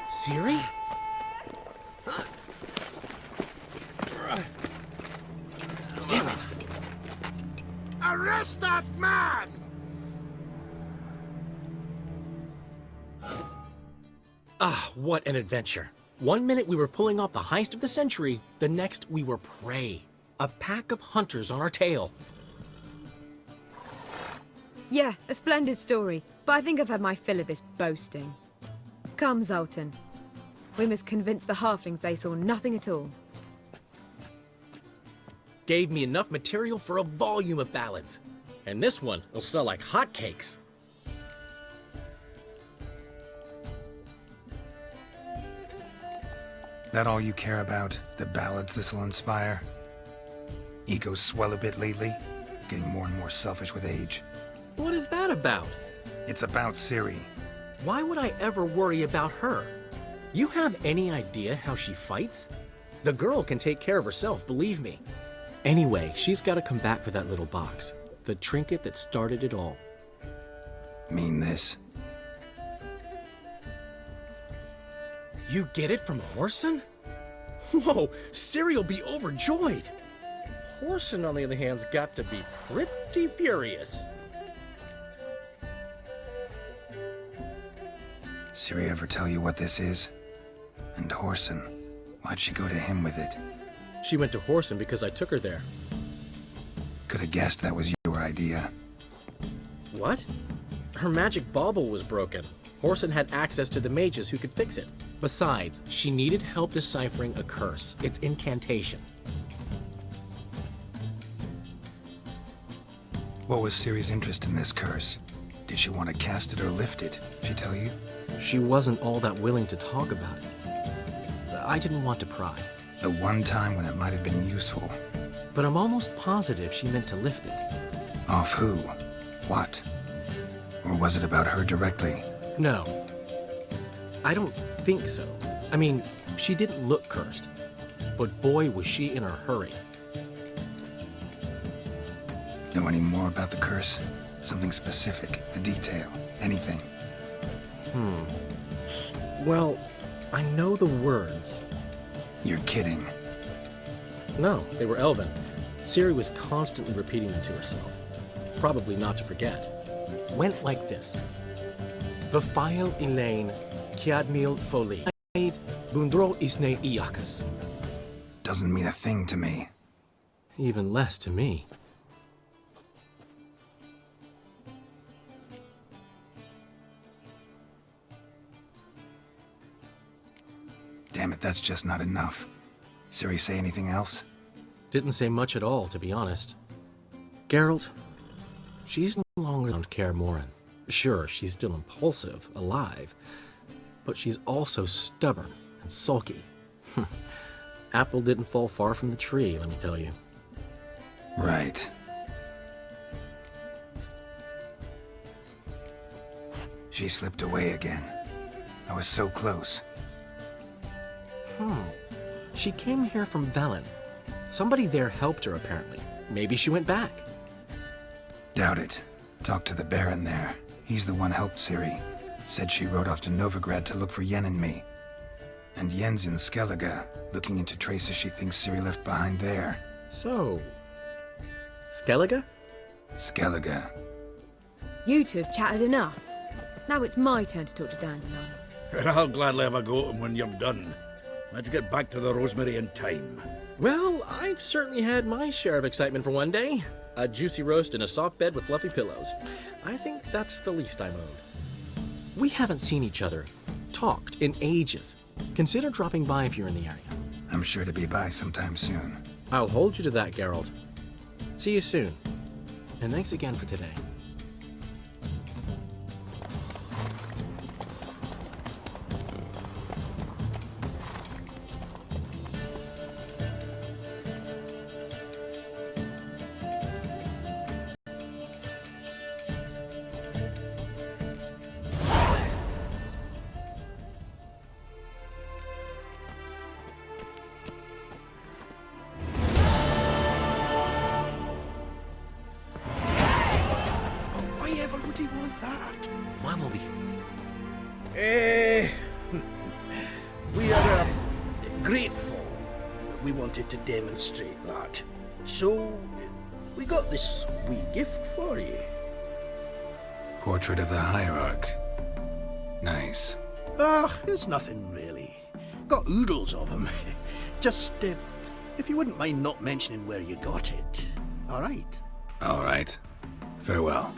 Ciri? Damn it! Arrest that man! Ah, what an adventure. 1 minute we were pulling off the heist of the century, the next we were prey. A pack of hunters on our tail. Yeah, a splendid story, but I think I've had my fill of this boasting. Come, Zoltan. We must convince the halflings they saw nothing at all. Gave me enough material for a volume of ballads. And this one will sell like hotcakes. That all you care about? The ballads this'll inspire? Ego swell a bit lately? Getting more and more selfish with age. What is that about? It's about Ciri. Why would I ever worry about her? You have any idea how she fights? The girl can take care of herself, believe me. Anyway, she's got to come back for that little box. The trinket that started it all. Mean this? You get it from Whoreson? Whoa, Ciri'll be overjoyed. Whoreson, on the other hand's got to be pretty furious. Ciri ever tell you what this is? And Whoreson, why'd she go to him with it? She went to Whoreson because I took her there. Could have guessed that was your idea. What? Her magic bauble was broken. Whoreson had access to the mages who could fix it. Besides, she needed help deciphering a curse. It's incantation. What was Ciri's interest in this curse? Did she want to cast it or lift it? She tell you? She wasn't all that willing to talk about it. I didn't want to pry. The one time when it might have been useful. But I'm almost positive she meant to lift it. Off who? What? Or was it about her directly? No. I don't think so. I mean, she didn't look cursed. But boy, was she in a hurry. Know any more about the curse? Something specific, a detail, anything? Well, I know the words. You're kidding. No, they were Elven. Ciri was constantly repeating them to herself. Probably not to forget. Went like this. Vafile Elaine, Kiadmil Foli. Bundro Isne Iakas. Doesn't mean a thing to me. Even less to me. Damn it, that's just not enough. Ciri say anything else? Didn't say much at all, to be honest. Geralt, she's no longer around Kaer Morhen. Sure, she's still impulsive, alive, but she's also stubborn and sulky. Apple didn't fall far from the tree, let me tell you. Right. She slipped away again. I was so close. She came here from Velen. Somebody there helped her, apparently. Maybe she went back. Doubt it. Talked to the Baron there. He's the one helped Ciri. Said she rode off to Novigrad to look for Yen and me. And Yen's in Skellige, looking into traces she thinks Ciri left behind there. So... Skellige? Skellige. You two have chatted enough. Now it's my turn to talk to Dandelion. And I'll gladly have a go at him when you're done. Let's get back to the Rosemary in time. Well, I've certainly had my share of excitement for one day. A juicy roast in a soft bed with fluffy pillows. I think that's the least I'm owed. We haven't seen each other, talked in ages. Consider dropping by if you're in the area. I'm sure to be by sometime soon. I'll hold you to that, Geralt. See you soon. And thanks again for today. Why ever would he want that? Mine will be... We are grateful. We wanted to demonstrate that. So, we got this wee gift for you. Portrait of the Hierarch. Nice. It's nothing really. Got oodles of them. Just, if you wouldn't mind not mentioning where you got it. All right? All right. Farewell.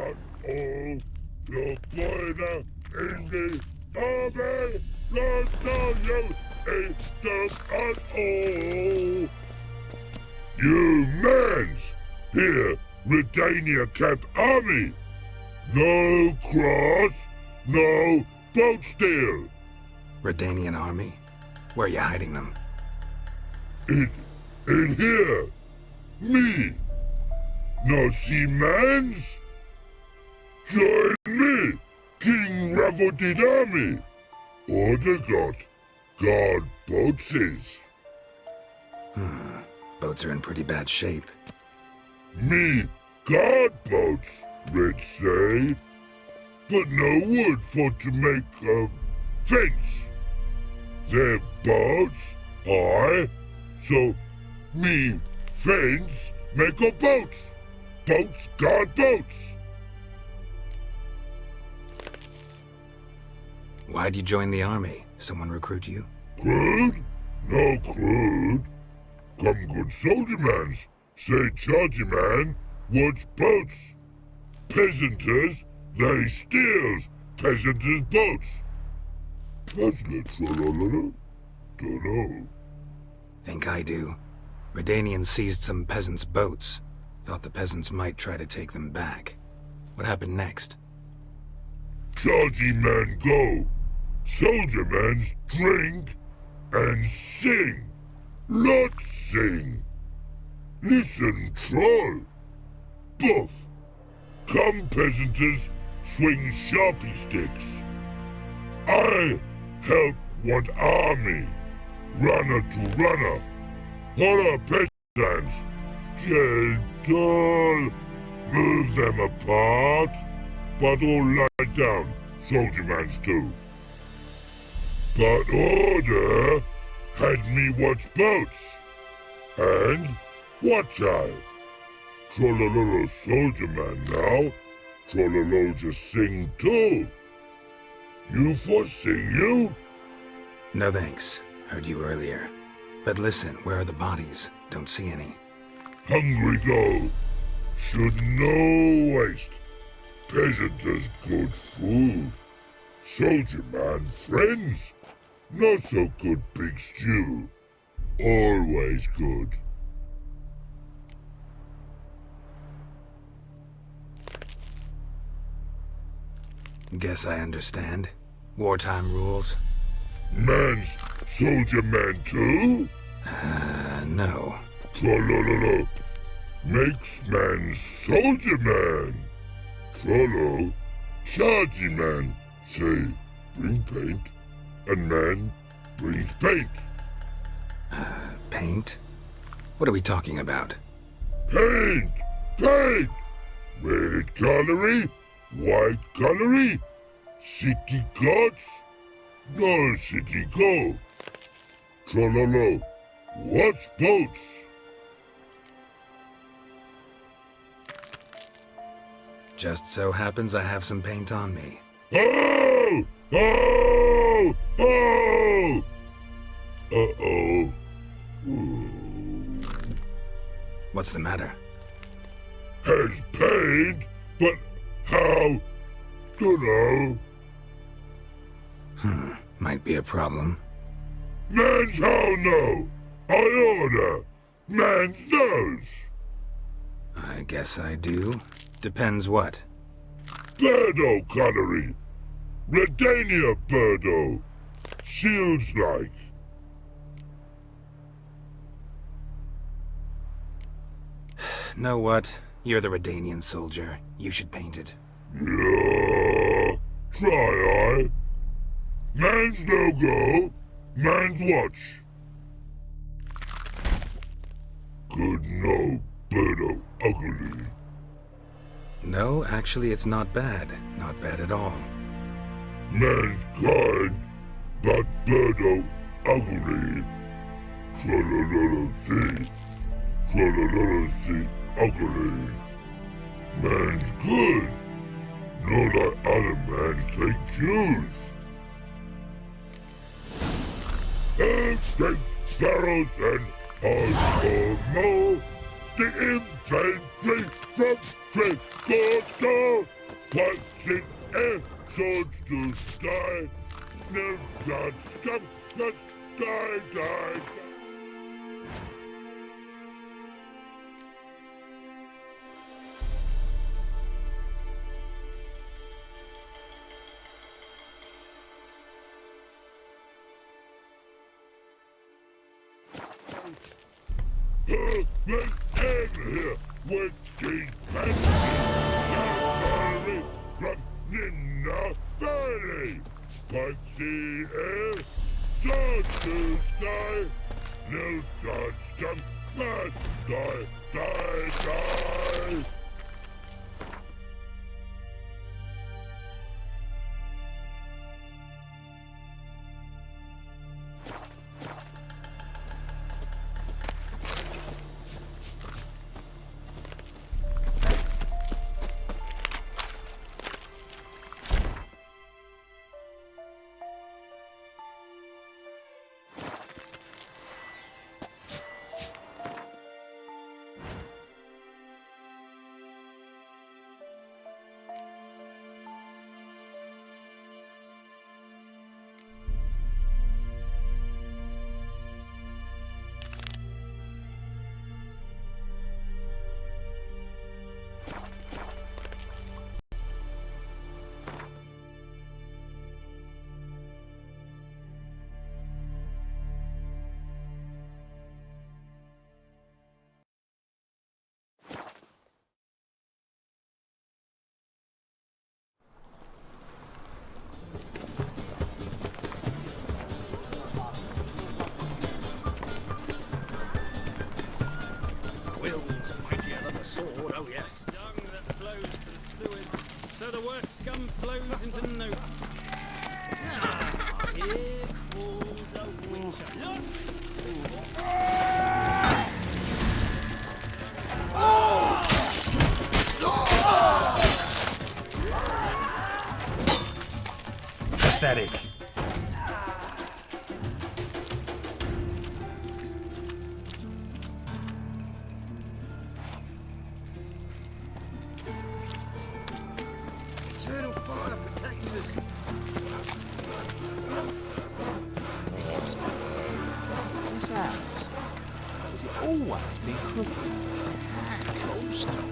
us all. The buena in the army, lost all you, stop us all. You mans, here, Redania Camp Army. No cross, no boat steal. Redanian army? Where are you hiding them? In here. Me. No see mans? Join me, King Ravodid Army. Order got guard boatses. Boats are in pretty bad shape. Me guard boats, Red say. But no wood for to make a fence. They're boats, aye. So me fence make a boats. Boats guard boats. Why'd you join the army? Someone recruit you? Crude? No crude. Come good soldier mans. Say chargy man, what's boats? Peasanters, they steals peasanters' boats. Puzzler trollololo? Dunno. Think I do. Redanians seized some peasants' boats. Thought the peasants might try to take them back. What happened next? Chargy man go. Soldier mans drink and sing. Lot sing. Listen, troll. Buff. Come, peasanters, swing sharpie sticks. I help one army. Runner to runner. Holla peasants. Gentle. Move them apart. But all lie down, soldier mans too. But order had me watch boats. And watch I. Trollololo soldier man now. Trollolo just sing too. You for sing you? No thanks. Heard you earlier. But listen, where are the bodies? Don't see any. Hungry go. Should no waste. Peasanters good food. Soldier man friends. Not so good big stew. Always good. Guess I understand. Wartime rules? Man's soldier man too? No. Trollololo. Makes man soldier man. Trollo. Chargy man. Say, bring paint. And man brings paint. Paint? What are we talking about? Paint! Paint! Red colory, white colory, city gods, no city go. Trollolo, what's boats? Just so happens I have some paint on me. Oh! Oh! Oh! Uh-oh. What's the matter? Has paint, but how? Dunno. Might be a problem. Man's how no? I order. Man's knows. I guess I do. Depends what. Birdo colory. Redania birdo. Shields like. Know what? You're the Redanian soldier. You should paint it. Yeah. Try I. Man's no go. Man's watch. Good no, birdo ugly. No, actually it's not bad. Not bad at all. Man's kind, but birdo ugly. Trollololo see. Trollololo see ugly. Man's good. No like other man's fake cues. And take barrels and more. the infantry from Tricorder, punching air swords to sky. No gods come, must die. Miss Anne here with these panties from Ninna Valley. Punching air, sword to sky. No gods come, must die. Sword, oh yes. Dung that flows to the sewers, so the worst scum flows into no. Ah, here crawls a witcher. Look! Pathetic. Eternal fire protects us. This house, has it always been crooked? Of course not.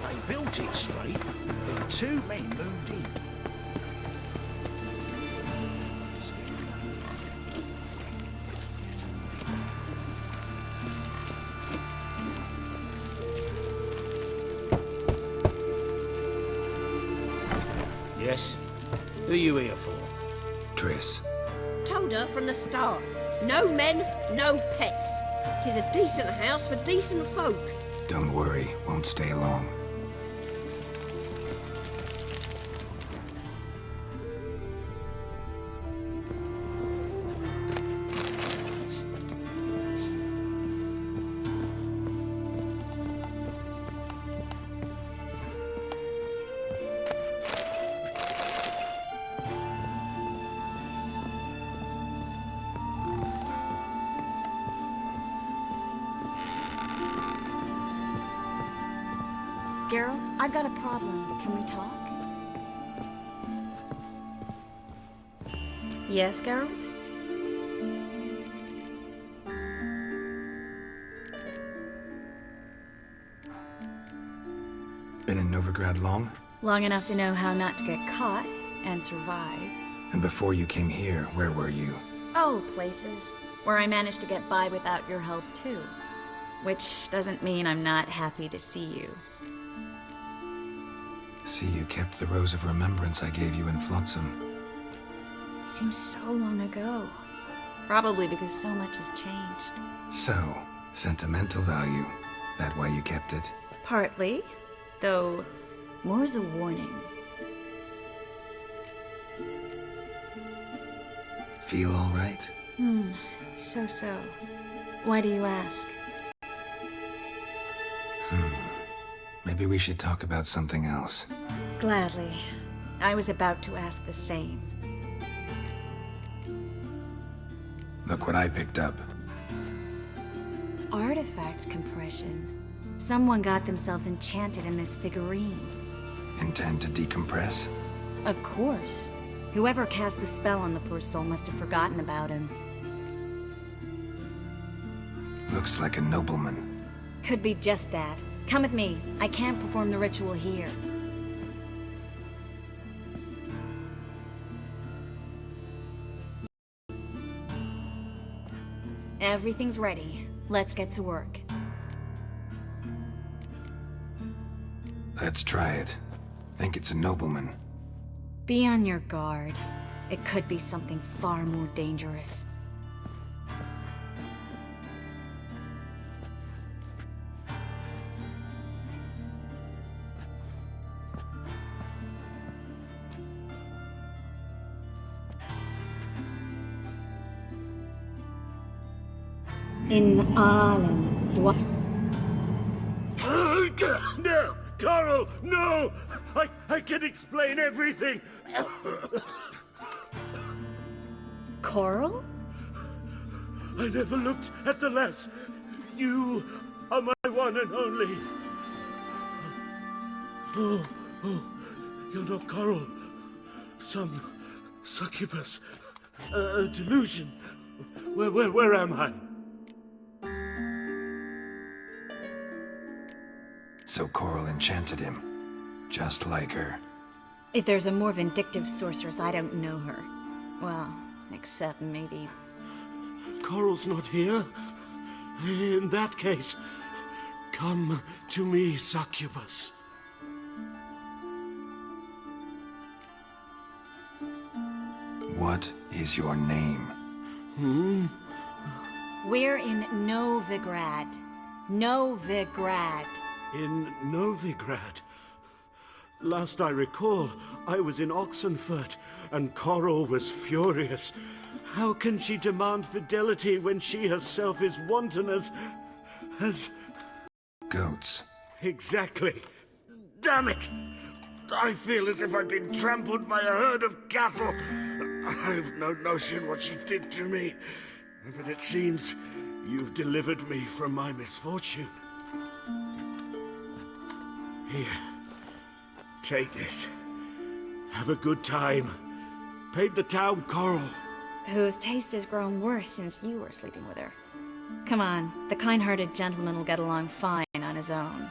They built it straight, then 2 men moved in. Yes? Who are you here for? Triss. Told her from the start. No men, no pets. 'Tis a decent house for decent folk. Don't worry, won't stay long. Geralt, I've got a problem. Can we talk? Yes, Geralt? Been in Novigrad long? Long enough to know how not to get caught and survive. And before you came here, where were you? Oh, places where I managed to get by without your help, too. Which doesn't mean I'm not happy to see you. See, you kept the rose of remembrance I gave you in Flotsam. Seems so long ago. Probably because so much has changed. So, sentimental value. That why you kept it? Partly, though more as a warning. Feel all right? So. Why do you ask? Maybe we should talk about something else. Gladly. I was about to ask the same. Look what I picked up. Artifact compression. Someone got themselves enchanted in this figurine. Intend to decompress? Of course. Whoever cast the spell on the poor soul must have forgotten about him. Looks like a nobleman. Could be just that. Come with me. I can't perform the ritual here. Everything's ready. Let's get to work. Let's try it. Think it's a nobleman. Be on your guard. It could be something far more dangerous. In Aalen, No! Coral, no! I can explain everything! Coral? I never looked at the lass. You are my one and only. Oh, you're not Coral. Some succubus. A delusion. Where am I? So Coral enchanted him. Just like her. If there's a more vindictive sorceress, I don't know her. Well, except maybe... Coral's not here. In that case, come to me, succubus. What is your name? We're in Novigrad. Novigrad. In Novigrad? Last I recall, I was in Oxenfurt, and Coral was furious. How can she demand fidelity when she herself is wanton as... Goats. Exactly. Damn it! I feel as if I've been trampled by a herd of cattle. I've no notion what she did to me, but it seems you've delivered me from my misfortune. Here, take this. Have a good time. Paint the town Coral. Whose taste has grown worse since you were sleeping with her. Come on, the kind-hearted gentleman will get along fine on his own.